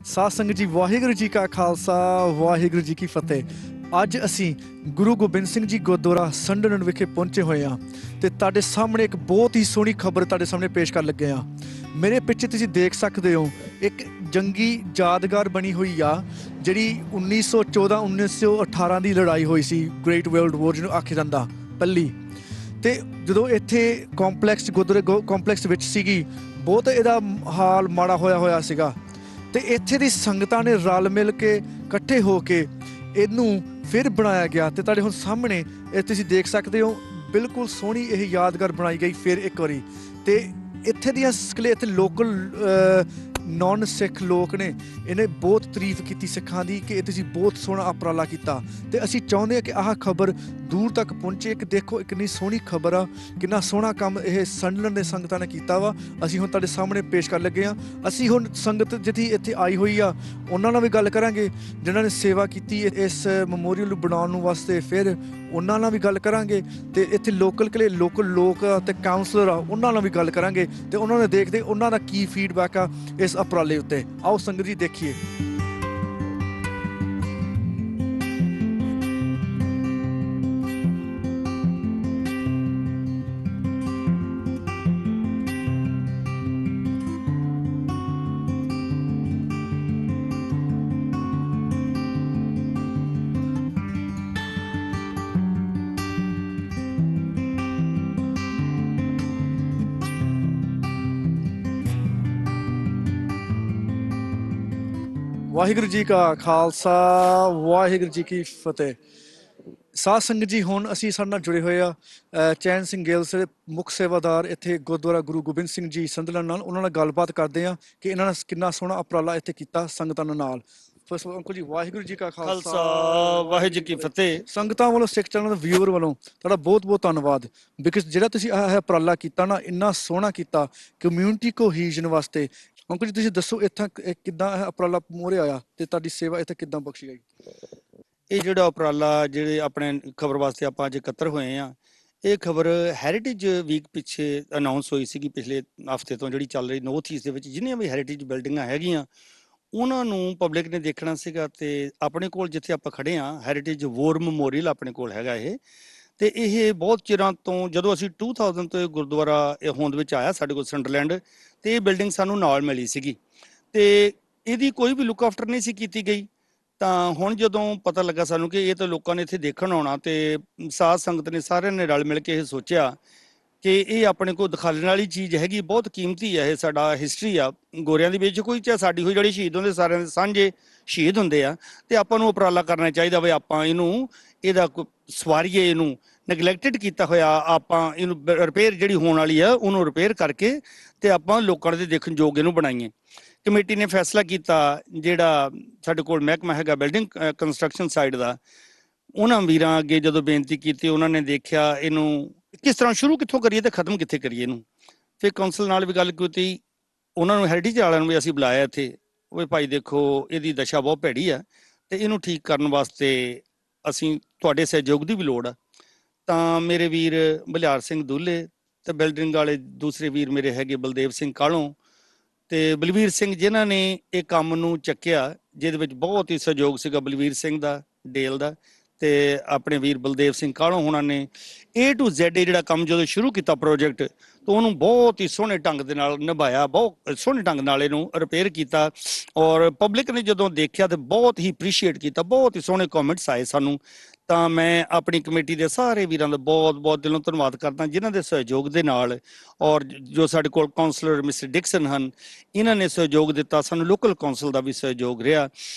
ਸਾਧ ਸੰਗਤ ਜੀ, ਵਾਹਿਗੁਰੂ ਜੀ ਕਾ ਖਾਲਸਾ, ਵਾਹਿਗੁਰੂ ਜੀ ਕੀ ਫਤਿਹ। ਅੱਜ ਅਸੀਂ ਗੁਰੂ ਗੋਬਿੰਦ ਸਿੰਘ ਜੀ ਗੁਰਦੁਆਰਾ ਸੰਡਰਲੈਂਡ ਵਿਖੇ ਪਹੁੰਚੇ ਹੋਏ ਹਾਂ ਤੇ ਤੁਹਾਡੇ ਸਾਹਮਣੇ ਇੱਕ ਬਹੁਤ ਹੀ ਸੋਹਣੀ ਖਬਰ ਤੁਹਾਡੇ ਸਾਹਮਣੇ ਪੇਸ਼ ਕਰਨ ਲੱਗੇ ਹਾਂ। ਮੇਰੇ ਪਿੱਛੇ ਤੁਸੀਂ ਦੇਖ ਸਕਦੇ ਹੋ ਇੱਕ ਜੰਗੀ ਯਾਦਗਾਰ ਬਣੀ ਹੋਈ ਆ, ਜਿਹੜੀ 1914-1918 ਦੀ ਲੜਾਈ ਹੋਈ ਸੀ, ਗ੍ਰੇਟ ਵਰਲਡ ਵਾਰ ਜਿਹਨੂੰ ਆਖਿਆ ਜਾਂਦਾ ਪਹਿਲੀ। ਤੇ ਜਦੋਂ ਇੱਥੇ ਕੰਪਲੈਕਸ ਗੁਰਦੁਆਰੇ ਕੰਪਲੈਕਸ ਵਿੱਚ ਸੀਗੀ, ਬਹੁਤ ਇਹਦਾ ਹਾਲ ਮਾੜਾ ਹੋਇਆ ਸੀਗਾ। ਤੇ ਇੱਥੇ ਦੀ ਸੰਗਤਾਂ ਨੇ ਰਲ ਮਿਲ ਕੇ ਇਕੱਠੇ ਹੋ ਕੇ ਇਹਨੂੰ ਫਿਰ ਬਣਾਇਆ ਗਿਆ ਤੇ ਤੁਹਾਡੇ ਹੁਣ ਸਾਹਮਣੇ ਇਹ ਤੁਸੀਂ ਦੇਖ ਸਕਦੇ ਹੋ, ਬਿਲਕੁਲ ਸੋਹਣੀ ਇਹ ਯਾਦਗਾਰ ਬਣਾਈ ਗਈ ਫਿਰ ਇੱਕ ਵਾਰੀ। ਤੇ ਇੱਥੇ ਦੀਆਂ ਇੱਥੇ ਲੋਕਲ ਨੌਨ ਸਿੱਖ ਲੋਕ ਨੇ, ਇਹਨੇ ਬਹੁਤ ਤਾਰੀਫ ਕੀਤੀ ਸਿੱਖਾਂ ਦੀ ਕਿ ਇਹ ਤੁਸੀਂ ਬਹੁਤ ਸੋਹਣਾ ਉਪਰਾਲਾ ਕੀਤਾ। ਤੇ ਅਸੀਂ ਚਾਹੁੰਦੇ ਹਾਂ ਕਿ ਆਹ ਖਬਰ ਦੂਰ ਤੱਕ ਪਹੁੰਚੇ ਕਿ ਦੇਖੋ ਕਿੰਨੀ ਸੋਹਣੀ ਖਬਰ ਆ, ਕਿੰਨਾ ਸੋਹਣਾ ਕੰਮ ਇਹ ਸੰਡਲੈਂਡ ਦੇ ਸੰਗਤਾਂ ਨੇ ਕੀਤਾ ਵਾ। ਅਸੀਂ ਹੁਣ ਤੁਹਾਡੇ ਸਾਹਮਣੇ ਪੇਸ਼ ਕਰਨ ਲੱਗੇ ਹਾਂ। ਅਸੀਂ ਹੁਣ ਸੰਗਤ ਜਿਹੜੀ ਇੱਥੇ ਆਈ ਹੋਈ ਆ ਉਹਨਾਂ ਨਾਲ ਵੀ ਗੱਲ ਕਰਾਂਗੇ, ਜਿਨ੍ਹਾਂ ਨੇ ਸੇਵਾ ਕੀਤੀ ਇਸ ਮੈਮੋਰੀਅਲ ਨੂੰ ਬਣਾਉਣ ਨੂੰ ਵਾਸਤੇ, ਫਿਰ ਉਹਨਾਂ ਨਾਲ ਵੀ ਗੱਲ ਕਰਾਂਗੇ। ਤੇ ਇੱਥੇ ਲੋਕਲ ਲੋਕ ਤੇ ਕਾਉਂਸਲਰ ਆ, ਉਹਨਾਂ ਨਾਲ ਵੀ ਗੱਲ ਕਰਾਂਗੇ ਤੇ ਉਹਨਾਂ ਨੇ ਦੇਖਦੇ ਉਹਨਾਂ ਦਾ ਕੀ ਫੀਡਬੈਕ ਆ ਇਸ ਉਪਰਾਲੇ ਉੱਤੇ। ਆਓ ਸੰਗਤ ਜੀ ਦੇਖੀਏ। ਵਾਹਿਗੁਰੂ ਜੀ ਕਾ ਖਾਲਸਾ, ਵਾਹਿਗੁਰੂ ਜੀ ਕੀ ਫਤਿਹ। ਸਾਧ ਸੰਗਤ ਜੀ, ਹੁਣ ਅਸੀਂ ਸਾਡੇ ਨਾਲ ਜੁੜੇ ਹੋਏ ਆ ਚੈਨ ਸਿੰਘ ਗਿੱਲ ਦੇ ਮੁੱਖ ਸੇਵਾਦਾਰ ਇੱਥੇ ਗੁਰਦੁਆਰਾ ਗੁਰੂ ਗੋਬਿੰਦ ਸਿੰਘ ਜੀ ਸੰਧਲੈਂਡ ਨਾਲ। ਉਹਨਾਂ ਨਾਲ ਗੱਲਬਾਤ ਕਰਦੇ ਆ ਕਿ ਇਹਨਾਂ ਨੇ ਕਿੰਨਾ ਸੋਹਣਾ ਉਪਰਾਲਾ ਇੱਥੇ ਕੀਤਾ ਸੰਗਤਾਂ ਨਾਲ। ਫਸਟ ਅੰਕਲ ਜੀ, ਵਾਹਿਗੁਰੂ ਜੀ ਕਾ ਖਾਲਸਾ, ਵਾਹਿਗੁਰੂ ਜੀ ਕੀ ਫਤਿਹ। ਸੰਗਤਾਂ ਵੱਲੋਂ, ਸਿੱਖ ਚੈਨਲ ਦੇ ਵਿਊਅਰ ਵੱਲੋਂ ਤੁਹਾਡਾ ਬਹੁਤ ਬਹੁਤ ਧੰਨਵਾਦ। ਬਿਕਾਜ਼ ਜਿਹੜਾ ਤੁਸੀਂ ਇਹ ਉਪਰਾਲਾ ਕੀਤਾ ਨਾ, ਇੰਨਾ ਸੋਹਣਾ ਕੀਤਾ ਕਮਿਊਨਿਟੀ ਕੋਹੀਜ਼ਨ ਵਾਸਤੇ। ਅੰਕਲ ਜੀ, ਤੁਸੀਂ ਦੱਸੋ ਇੱਥਾਂ ਕਿੱਦਾਂ ਇਹ ਉਪਰਾਲਾ ਮੂਹਰੇ ਆਇਆ ਤੇ ਤੁਹਾਡੀ ਸੇਵਾ ਇੱਥੇ ਕਿੱਦਾਂ ਬਖਸ਼ੀ ਗਈ? ਇਹ ਜਿਹੜਾ ਉਪਰਾਲਾ ਜਿਹੜੇ ਆਪਣੇ ਖਬਰ ਵਾਸਤੇ ਆਪਾਂ ਅੱਜ ਇਕੱਤਰ ਹੋਏ ਆ, ਇਹ ਖਬਰ ਹੈਰੀਟੇਜ ਵੀਕ ਪਿੱਛੇ ਅਨਾਉਂਸ ਹੋਈ ਸੀਗੀ ਪਿਛਲੇ ਹਫ਼ਤੇ ਤੋਂ, ਜਿਹੜੀ ਚੱਲ ਰਹੀ ਨੌਰਥ ਈਸਟ ਦੇ ਵਿੱਚ ਜਿੰਨੀਆਂ ਵੀ ਹੈਰੀਟੇਜ ਬਿਲਡਿੰਗਾਂ ਹੈਗੀਆਂ ਉਹਨਾਂ ਨੂੰ ਪਬਲਿਕ ਨੇ ਦੇਖਣਾ ਸੀਗਾ। ਤੇ ਆਪਣੇ ਕੋਲ ਜਿੱਥੇ ਆਪਾਂ ਖੜੇ ਆ, ਹੈਰੀਟੇਜ ਵਾਰ ਮੈਮੋਰੀਅਲ ਆਪਣੇ ਕੋਲ ਹੈਗਾ ਇਹ। ਤੇ ਇਹ ਬਹੁਤ ਚਿਰਾਂ ਤੋਂ, ਜਦੋਂ ਅਸੀਂ 2000 ਤੋਂ ਇਹ ਗੁਰਦੁਆਰਾ ਇਹ ਹੋਂਦ ਵਿੱਚ ਆਇਆ ਸਾਡੇ ਕੋਲ ਸੰਡਰਲੈਂਡ, ਤੇ ਇਹ ਬਿਲਡਿੰਗ ਸਾਨੂੰ ਨਾਲ ਮਿਲੀ ਸੀਗੀ ਤੇ ਇਹਦੀ ਕੋਈ ਵੀ ਲੁੱਕ ਆਫਟਰ ਨਹੀਂ ਸੀ ਕੀਤੀ ਗਈ। ਤਾਂ ਹੁਣ ਜਦੋਂ ਪਤਾ ਲੱਗਾ ਸਾਨੂੰ ਕਿ ਇਹ ਤਾਂ ਲੋਕਾਂ ਨੇ ਇੱਥੇ ਦੇਖਣ ਆਉਣਾ, ਤੇ ਸਾਧ ਸੰਗਤ ਨੇ ਸਾਰਿਆਂ ਨੇ ਰਲ ਮਿਲ ਕੇ ਇਹ ਸੋਚਿਆ ਕਿ ਇਹ ਆਪਣੇ ਕੋਲ ਦਿਖਾਉਣ ਵਾਲੀ ਚੀਜ਼ ਹੈਗੀ, ਬਹੁਤ ਕੀਮਤੀ ਹੈ। ਇਹ ਸਾਡਾ ਹਿਸਟਰੀ ਆ ਗੋਰਿਆਂ ਦੀ ਵਿੱਚ, ਕੋਈ ਚਾਹੇ ਸਾਡੀ ਹੋਈ ਜਿਹੜੀ ਸ਼ਹੀਦ ਹੁੰਦੇ, ਸਾਰਿਆਂ ਦੇ ਸਾਂਝੇ ਸ਼ਹੀਦ ਹੁੰਦੇ ਆ। ਤੇ ਆਪਾਂ ਨੂੰ ਉਪਰਾਲਾ ਕਰਨਾ ਚਾਹੀਦਾ ਵੀ ਆਪਾਂ ਇਹਦਾ ਸਵਾਰੀਏ, ਇਹਨੂੰ ਨੈਗਲੈਕਟਡ ਕੀਤਾ ਹੋਇਆ, ਆਪਾਂ ਇਹਨੂੰ ਰਿਪੇਅਰ ਜਿਹੜੀ ਹੋਣ ਵਾਲੀ ਆ ਉਹਨੂੰ ਰਿਪੇਅਰ ਕਰਕੇ ਤੇ ਆਪਾਂ ਲੋਕਾਂ ਦੇ ਦੇਖਣ ਯੋਗ ਇਹਨੂੰ ਬਣਾਈਏ। ਕਮੇਟੀ ਨੇ ਫੈਸਲਾ ਕੀਤਾ, ਜਿਹੜਾ ਸਾਡੇ ਕੋਲ ਮਹਿਕਮਾ ਹੈਗਾ ਬਿਲਡਿੰਗ ਕੰਸਟਰਕਸ਼ਨ ਸਾਈਡ ਦਾ, ਉਹਨਾਂ ਵੀਰਾਂ ਅੱਗੇ ਜਦੋਂ ਬੇਨਤੀ ਕੀਤੀ, ਉਹਨਾਂ ਨੇ ਦੇਖਿਆ ਇਹਨੂੰ ਕਿਸ ਤਰ੍ਹਾਂ ਸ਼ੁਰੂ ਕਿੱਥੋਂ ਕਰੀਏ ਤੇ ਖਤਮ ਕਿੱਥੇ ਕਰੀਏ ਇਹਨੂੰ। ਫਿਰ ਕੌਂਸਲ ਨਾਲ ਵੀ ਗੱਲ ਕੀਤੀ, ਉਹਨਾਂ ਨੂੰ ਹੈਰੀਟੇਜ ਵਾਲਿਆਂ ਨੂੰ ਵੀ ਅਸੀਂ ਬੁਲਾਇਆ ਇੱਥੇ। ਉਹ ਭਾਈ ਦੇਖੋ, ਇਹਦੀ ਦਸ਼ਾ ਬਹੁਤ ਭੈੜੀ ਆ ਤੇ ਇਹਨੂੰ ਠੀਕ ਕਰਨ ਵਾਸਤੇ ਅਸੀਂ ਤੁਹਾਡੇ ਸਹਿਯੋਗ ਦੀ ਵੀ ਲੋੜ ਆ। ਤਾਂ ਮੇਰੇ ਵੀਰ ਬਲਿਆਰ ਸਿੰਘ ਦੂਲੇ ਤੇ ਬਿਲਡਿੰਗ ਵਾਲੇ ਦੂਸਰੇ ਵੀਰ ਮੇਰੇ ਹੈਗੇ ਬਲਦੇਵ ਸਿੰਘ ਕਾਲੋਂ ਤੇ ਬਲਵੀਰ ਸਿੰਘ, ਜਿਨ੍ਹਾਂ ਨੇ ਇਹ ਕੰਮ ਨੂੰ ਚੱਕਿਆ, ਜਿਹਦੇ ਵਿੱਚ ਬਹੁਤ ਹੀ ਸਹਿਯੋਗ ਸੀਗਾ ਬਲਵੀਰ ਸਿੰਘ ਦਾ, ਡੇਲ ਦਾ, ਤੇ ਆਪਣੇ ਵੀਰ ਬਲਦੇਵ ਸਿੰਘ ਕਾਲੋਂ ਹੋਣਾ ਨੇ A to Z ਇਹ ਜਿਹੜਾ ਕੰਮ ਜਦੋਂ ਸ਼ੁਰੂ ਕੀਤਾ ਪ੍ਰੋਜੈਕਟ, ਤਾਂ ਉਹਨੂੰ ਬਹੁਤ ਹੀ ਸੋਹਣੇ ਢੰਗ ਦੇ ਨਾਲ ਨਿਭਾਇਆ, ਬਹੁਤ ਸੋਹਣੇ ਢੰਗ ਨਾਲ ਇਹਨੂੰ ਰਿਪੇਅਰ ਕੀਤਾ। ਔਰ ਪਬਲਿਕ ਨੇ ਜਦੋਂ ਦੇਖਿਆ ਤੇ ਬਹੁਤ ਹੀ ਅਪਰੀਸ਼ੀਏਟ ਕੀਤਾ, ਬਹੁਤ ਹੀ ਸੋਹਣੇ ਕਮੈਂਟਸ ਆਏ ਸਾਨੂੰ। ਤਾਂ ਮੈਂ ਆਪਣੀ ਕਮੇਟੀ ਦੇ ਸਾਰੇ ਵੀਰਾਂ ਦਾ ਬਹੁਤ ਬਹੁਤ ਦਿਲੋਂ ਧੰਨਵਾਦ ਕਰਦਾ, ਜਿਨ੍ਹਾਂ ਦੇ ਸਹਿਯੋਗ ਦੇ ਨਾਲ। ਔਰ ਜੋ ਸਾਡੇ ਕੋਲ ਕਾਉਂਸਲਰ ਮਿਸਟਰ ਡਿਕਸਨ ਹਨ, ਇਹਨਾਂ ਨੇ ਸਹਿਯੋਗ ਦਿੱਤਾ ਸਾਨੂੰ, ਲੋਕਲ ਕੌਂਸਲ ਦਾ ਵੀ ਸਹਿਯੋਗ ਰਿਹਾ।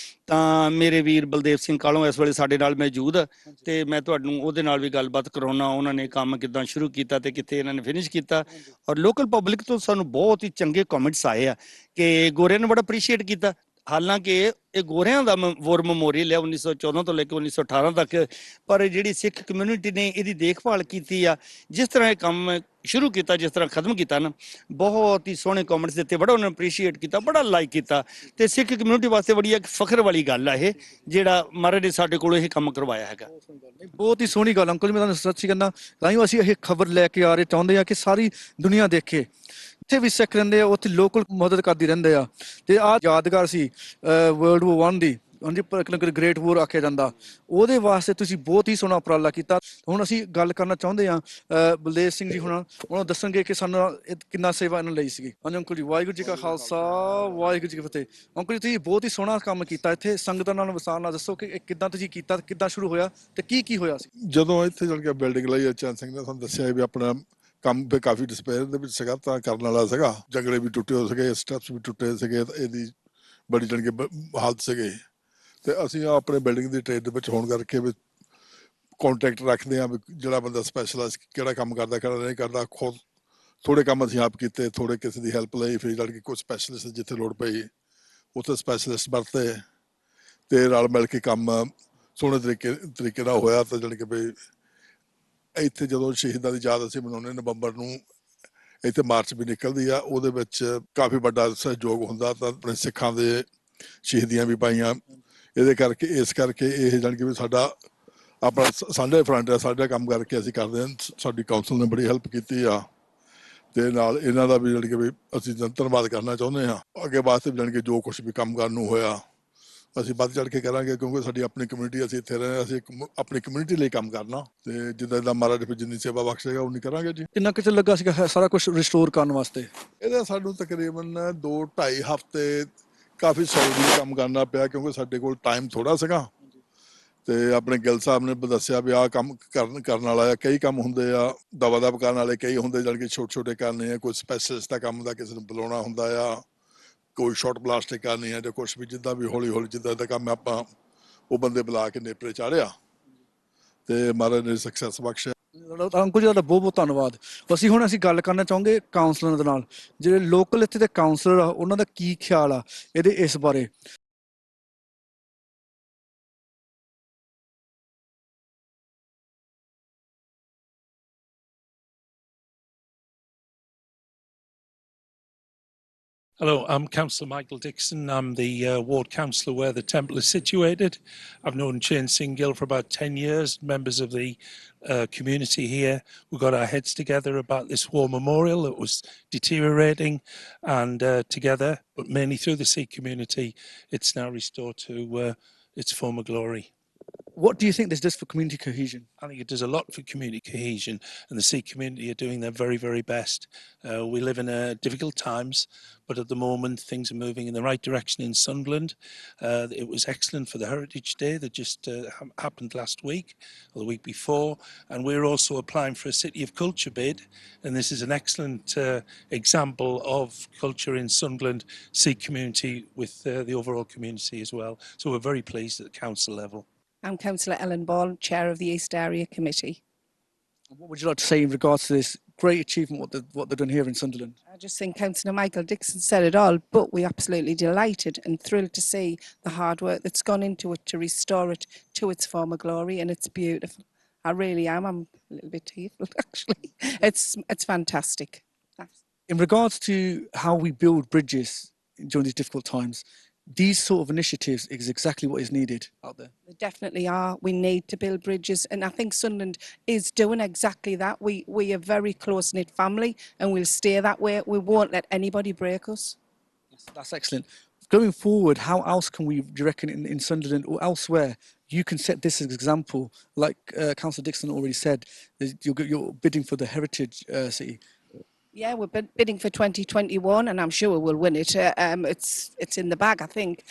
ਤਾਂ ਮੇਰੇ ਵੀਰ ਬਲਦੇਵ ਸਿੰਘ ਕਾਲੋਂ ਇਸ ਵੇਲੇ ਸਾਡੇ ਨਾਲ ਮੌਜੂਦ, ਤੇ ਮੈਂ ਤੁਹਾਨੂੰ ਉਹਦੇ ਨਾਲ ਵੀ ਗੱਲਬਾਤ ਕਰਾਉਣਾ, ਉਹਨਾਂ ਨੇ ਕੰਮ ਕਿੱਦਾਂ ਸ਼ੁਰੂ ਕੀਤਾ ਤੇ ਕਿੱਥੇ ਇਹਨਾਂ ਨੇ ਫਿਨਿਸ਼ ਕੀਤਾ। ਔਰ ਲੋਕਲ ਪਬਲਿਕ ਤੋਂ ਸਾਨੂੰ ਬਹੁਤ ਹੀ ਚੰਗੇ ਕਮੈਂਟਸ ਆਏ ਆ ਕਿ ਗੋਰਿਆਂ ਨੇ ਬੜਾ ਅਪਰੀਸ਼ੀਏਟ ਕੀਤਾ। ਹਾਲਾਂਕਿ ਇਹ ਗੋਰਿਆਂ ਦਾ ਵਾਰ ਮੈਮੋਰੀਅਲ ਹੈ 1914 ਤੋਂ ਲੈ ਕੇ 1918 ਤੱਕ, ਪਰ ਜਿਹੜੀ ਸਿੱਖ ਕਮਿਊਨਿਟੀ ਨੇ ਇਹਦੀ ਦੇਖਭਾਲ ਕੀਤੀ ਆ, ਜਿਸ ਤਰ੍ਹਾਂ ਇਹ ਕੰਮ ਸ਼ੁਰੂ ਕੀਤਾ, ਜਿਸ ਤਰ੍ਹਾਂ ਖਤਮ ਕੀਤਾ ਨਾ, ਬਹੁਤ ਹੀ ਸੋਹਣੇ ਕਮੈਂਟਸ ਦਿੱਤੇ, ਬੜਾ ਉਹਨਾਂ ਨੇ ਅਪਰੀਸ਼ੀਏਟ ਕੀਤਾ, ਬੜਾ ਲਾਈਕ ਕੀਤਾ। ਤੇ ਸਿੱਖ ਕਮਿਊਨਿਟੀ ਵਾਸਤੇ ਬੜੀ ਇੱਕ ਫਖਰ ਵਾਲੀ ਗੱਲ ਆ ਇਹ, ਜਿਹੜਾ ਮਹਾਰਾਜ ਨੇ ਸਾਡੇ ਕੋਲੋਂ ਇਹ ਕੰਮ ਕਰਵਾਇਆ ਹੈਗਾ। ਬਹੁਤ ਹੀ ਸੋਹਣੀ ਗੱਲ ਅੰਕਲ ਜੀ, ਮੈਂ ਤੁਹਾਨੂੰ ਸੱਚੀ ਕਹਿੰਦਾ, ਤਾਂ ਹੀ ਅਸੀਂ ਇਹ ਖਬਰ ਲੈ ਕੇ ਆ ਰਹੇ, ਚਾਹੁੰਦੇ ਆ ਕਿ ਸਾਰੀ ਦੁਨੀਆ ਦੇਖੇ। ਇੱਥੇ ਵੀ ਸਿੱਖ ਰਹਿੰਦੇ ਆ, ਉੱਥੇ ਲੋਕਲ ਮਦਦ ਕਰਦੇ ਰਹਿੰਦੇ ਆ। ਤੇ ਆਹ ਯਾਦਗਾਰ ਸੀ ਵਰਲਡ ਵਾਰ 1 ਦੀ, ਹਾਂਜੀ ਗ੍ਰੇਟ ਵੋਰ ਆਖਿਆ ਜਾਂਦਾ, ਉਹਦੇ ਵਾਸਤੇ ਤੁਸੀਂ ਬਹੁਤ ਹੀ ਸੋਹਣਾ ਉਪਰਾਲਾ ਕੀਤਾ। ਹੁਣ ਅਸੀਂ ਗੱਲ ਕਰਨਾ ਚਾਹੁੰਦੇ ਹਾਂ ਬਲਦੇਵ ਸਿੰਘ ਜੀ ਹੁਣਾਂ, ਉਹਨਾਂ ਦੱਸਣਗੇ ਕਿ ਸਾਨੂੰ ਕਿੰਨਾ ਸੇਵਾ ਇਹਨਾਂ ਲਈ ਸੀਗੀ। ਹਾਂਜੀ ਅੰਕਲ ਜੀ, ਵਾਹਿਗੁਰੂ ਜੀ ਕਾ ਖਾਲਸਾ, ਵਾਹਿਗੁਰੂ ਜੀ ਕੀ ਫਤਿਹ। ਅੰਕਲ ਜੀ ਤੁਸੀਂ ਬਹੁਤ ਹੀ ਸੋਹਣਾ ਕੰਮ ਕੀਤਾ ਇੱਥੇ, ਸੰਗਤਾਂ ਨਾਲ ਵਿਸਾਰ ਨਾਲ ਦੱਸੋ ਕਿ ਇਹ ਕਿੱਦਾਂ ਤੁਸੀਂ ਕੀਤਾ, ਕਿੱਦਾਂ ਸ਼ੁਰੂ ਹੋਇਆ ਤੇ ਕੀ ਕੀ ਹੋਇਆ ਸੀ। ਜਦੋਂ ਇੱਥੇ ਜਦ ਕੇ ਬਿਲਡਿੰਗ ਲਈ ਚੰਦ ਸਿੰਘ ਨੇ ਸਾਨੂੰ ਦੱਸਿਆ ਵੀ ਆਪਣਾ ਕੰਮ ਵੀ ਕਾਫੀ ਡਿਸਪੇਅਰ ਦੇ ਵਿੱਚ ਸੀਗਾ, ਤਾਂ ਕਰਨ ਵਾਲਾ ਸੀਗਾ, ਜੰਗਲੇ ਵੀ ਟੁੱਟੇ ਹੋ ਸੀਗੇ, ਸਟੈਪਸ ਵੀ ਟੁੱਟੇ ਸੀਗੇ, ਇਹਦੀ ਬੜੀ ਜਾਣੀ ਕਿ ਹਾਲਤ ਸੀਗੇ। ਤੇ ਅਸੀਂ ਆਪਣੇ ਬਿਲਡਿੰਗ ਦੀ ਟ੍ਰੇਡ ਦੇ ਵਿੱਚ ਹੋਣ ਕਰਕੇ ਵੀ ਕੰਟੈਕਟ ਰੱਖਦੇ ਹਾਂ ਵੀ ਜਿਹੜਾ ਬੰਦਾ ਸਪੈਸ਼ਲਾਈਜ਼ ਕਿਹੜਾ ਕੰਮ ਕਰਦਾ ਕਿਹੜਾ ਨਹੀਂ ਕਰਦਾ। ਖੁਦ ਥੋੜੇ ਕੰਮ ਅਸੀਂ ਆਪ ਕੀਤੇ, ਥੋੜੇ ਕਿਸੇ ਦੀ ਹੈਲਪ ਲਈ, ਫਿਰ ਜਾਣੀ ਕਿ ਕੁਝ ਸਪੈਸ਼ਲਿਸਟ ਜਿੱਥੇ ਲੋੜ ਪਈ ਉੱਥੇ ਸਪੈਸ਼ਲਿਸਟ ਵਰਤੇ, ਤੇ ਰਲ ਮਿਲ ਕੇ ਕੰਮ ਸੋਹਣੇ ਤਰੀਕੇ ਨਾਲ ਹੋਇਆ। ਤਾਂ ਜਾਣੀ ਕਿ ਵੀ ਇੱਥੇ ਜਦੋਂ ਸ਼ਹੀਦਾਂ ਦੀ ਯਾਦ ਅਸੀਂ ਮਨਾਉਂਦੇ ਨਵੰਬਰ ਨੂੰ, ਇੱਥੇ ਮਾਰਚ ਵੀ ਨਿਕਲਦੀ ਆ, ਉਹਦੇ ਵਿੱਚ ਕਾਫੀ ਵੱਡਾ ਸਹਿਯੋਗ ਹੁੰਦਾ। ਤਾਂ ਆਪਣੇ ਸਿੱਖਾਂ ਦੇ ਸ਼ਹੀਦੀਆਂ ਵੀ ਪਾਈਆਂ ਇਹਦੇ ਕਰਕੇ, ਇਸ ਕਰਕੇ ਇਹ ਜਾਣੀ ਕਿ ਵੀ ਸਾਡਾ ਆਪਣਾ ਸਾਂਝਾ ਫਰੰਟ ਆ, ਸਾਡਾ ਕੰਮ ਕਰਕੇ ਅਸੀਂ ਕਰਦੇ ਹਾਂ। ਸਾਡੀ ਕਾਉਂਸਲ ਨੇ ਬੜੀ ਹੈਲਪ ਕੀਤੀ ਆ, ਤੇ ਨਾਲ ਇਹਨਾਂ ਦਾ ਵੀ ਜਾਣੀ ਕਿ ਵੀ ਅਸੀਂ ਧੰਨਵਾਦ ਕਰਨਾ ਚਾਹੁੰਦੇ ਹਾਂ। ਅੱਗੇ ਵਾਸਤੇ ਵੀ ਜਾਣੀ ਕਿ ਜੋ ਕੁਛ ਵੀ ਕੰਮ ਕਰਨ ਨੂੰ ਹੋਇਆ ਅਸੀਂ ਵੱਧ ਚੜ ਕੇ ਕਰਾਂਗੇ, ਕਿਉਂਕਿ ਸਾਡੀ ਆਪਣੀ ਕਮਿਊਨਿਟੀ, ਅਸੀਂ ਇੱਥੇ ਰਹੇ, ਅਸੀਂ ਆਪਣੀ ਕਮਿਊਨਿਟੀ ਲਈ ਕੰਮ ਕਰਨਾ, ਤੇ ਜਿੱਦਾਂ ਮਹਾਰਾਜ ਜਿੰਨੀ ਸੇਵਾ ਬਖਸ਼ੇਗਾ ਉਨੀ ਕਰਾਂਗੇ ਜੀ। ਕਿੰਨਾ ਕੁ ਚਿਰ ਲੱਗਾ ਸੀਗਾ ਸਾਰਾ ਕੁਝ ਰਿਸਟੋਰ ਕਰਨ ਵਾਸਤੇ? ਇਹਦਾ ਸਾਨੂੰ ਤਕਰੀਬਨ 2-2.5 ਹਫ਼ਤੇ ਕਾਫੀ ਸੌਲਡਲੀ ਕੰਮ ਕਰਨਾ ਪਿਆ, ਕਿਉਂਕਿ ਸਾਡੇ ਕੋਲ ਟਾਈਮ ਥੋੜਾ ਸੀਗਾ। ਤੇ ਆਪਣੇ ਗਿੱਲ ਸਾਹਿਬ ਨੇ ਦੱਸਿਆ ਵੀ ਆਹ ਕੰਮ ਕਰਨ ਵਾਲਾ ਆ, ਕਈ ਕੰਮ ਹੁੰਦੇ ਆ ਦਵਾ ਦਵ ਕਰਨ ਵਾਲੇ, ਕਈ ਹੁੰਦੇ ਜਾਣੀ ਕਿ ਛੋਟੇ ਛੋਟੇ ਕਰਨੇ ਆ, ਕੋਈ ਸਪੈਸ਼ਲਿਸਟ ਦਾ ਕੰਮ ਦਾ ਕਿਸੇ ਨੂੰ ਬੁਲਾਉਣਾ ਹੁੰਦਾ ਆ, ਕੋਈ ਸ਼ਾਰਟ ਪਲਾਸਟਿਕ ਕਰਨੀ ਆ ਜਾਂ ਕੁਛ ਵੀ, ਜਿੱਦਾਂ ਵੀ ਹੌਲੀ ਹੌਲੀ ਜਿੱਦਾਂ ਦਾ ਕੰਮ ਆਪਾਂ ਉਹ ਬੰਦੇ ਬੁਲਾ ਕੇ ਨੇਪਰੇ ਚਾੜਿਆ, ਤੇ ਮਹਾਰਾਜ ਨੇ ਸਕਸੈਸ ਬਖਸ਼ਿਆ। ਅੰਕਲ ਜੀ ਦਾ ਬਹੁਤ ਬਹੁਤ ਧੰਨਵਾਦ। ਅਸੀਂ ਗੱਲ ਕਰਨਾ ਚਾਹਾਂਗੇ ਕਾਉਂਸਲਰਾਂ ਦੇ ਨਾਲ, ਜਿਹੜੇ ਲੋਕਲ ਇੱਥੇ ਦੇ ਕਾਉਂਸਲਰ ਆ, ਉਹਨਾਂ ਦਾ ਕੀ ਖਿਆਲ ਆ ਇਹਦੇ ਇਸ ਬਾਰੇ। Hello, I'm Councillor Michael Dixon. I'm the ward councillor where the temple is situated. I've known Cheyne Singh Gill for about 10 years, members of the community here. We got our heads together about this war memorial that was deteriorating, and together, but mainly through the Sikh community, it's now restored to its former glory. What do you think this does for community cohesion? I think it does a lot for community cohesion, and the Sikh community are doing their very, very best. We live in difficult times, but at the moment things are moving in the right direction in Sunderland. It was excellent for the Heritage Day that just happened last week, or the week before, and we're also applying for a City of Culture bid, and this is an excellent example of culture in Sunderland, Sikh community with the overall community as well. So we're very pleased at the council level. I'm Councillor Ellen Ball, Chair of the East Area Committee. What would you like to say in regards to this great achievement, what they're doing here in Sunderland? I just think Councillor Michael Dixon said it all, but we're absolutely delighted and thrilled to see the hard work that's gone into it to restore it to its former glory, and it's beautiful. I really am. I'm a little bit tearful, actually. It's fantastic. In regards to how we build bridges during these difficult times, these sort of initiatives is exactly what is needed out there. They definitely are. We need to build bridges, and I think Sunderland is doing exactly that. We are a very close-knit family, and we'll stay that way. We won't let anybody break us. That's excellent. Going forward, how else can we, do you reckon, in Sunderland or elsewhere, you can set this as an example? Like Councillor Dixon already said, you're bidding for the Heritage City. Yeah, we're bidding for 2021, and I'm sure we'll win it. It's in the bag, I think.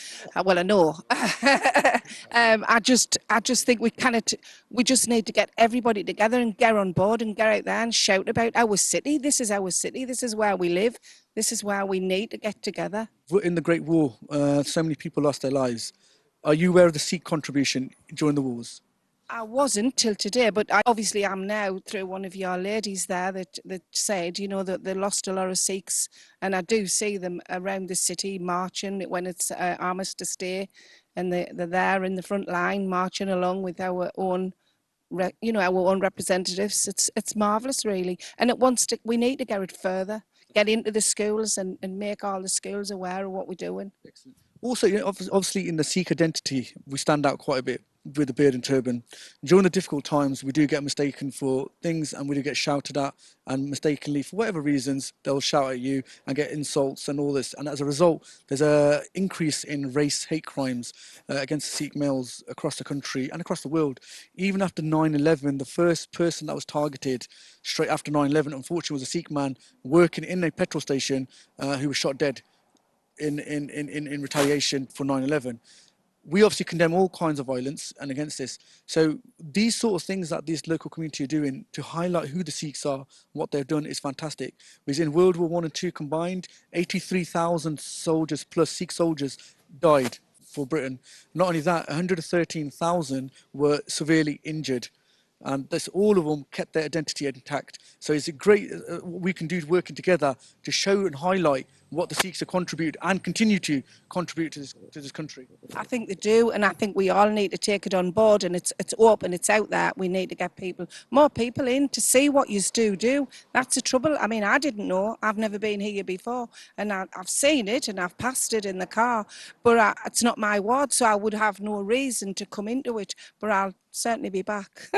Well, I know. I just think we just need to get everybody together and get on board and get out there and shout about our city. This is our city. This is where we live. This is where we need to get together. In the Great War, so many people lost their lives. Are you aware of the Sikh contribution during the wars? I wasn't till today, but I obviously am now through one of your ladies there that said, you know, that they lost a lot of Sikhs, and I do see them around the city marching when it's Armistice Day, and they're there in the front line marching along with our own, you know, our own representatives. It's marvellous, really, and we need to get it further, get into the schools and make all the schools aware of what we're doing. Excellent. Also, you know, obviously in the Sikh identity, we stand out quite a bit. with the beard and turban. During the difficult times, we do get mistaken for things, and we do get shouted at, and mistakenly, for whatever reasons, they'll shout at you and get insults and all this. And as a result, there's a increase in race hate crimes against Sikh males across the country and across the world. Even after 9/11, the first person that was targeted straight after 9/11, unfortunately, was a Sikh man working in a petrol station who was shot dead in retaliation for 9/11. We obviously condemn all kinds of violence and against this. So these sort of things that this local community are doing to highlight who the Sikhs are, what they've done, is fantastic. Because in World War I and II combined, 83,000 soldiers plus Sikh soldiers died for Britain. Not only that, 113,000 were severely injured. And that's all of them kept their identity intact. So it's a great what we can do working together to show and highlight what the Sikhs have contributed and continue to contribute to this country. I think they do, and I think we all need to take it on board, and it's open, it's out there. We need to get more people in to see what you do. That's the trouble. I mean, I didn't know. I've never been here before, and I've seen it and I've passed it in the car, but it's not my ward, so I would have no reason to come into it, but I'll certainly be back.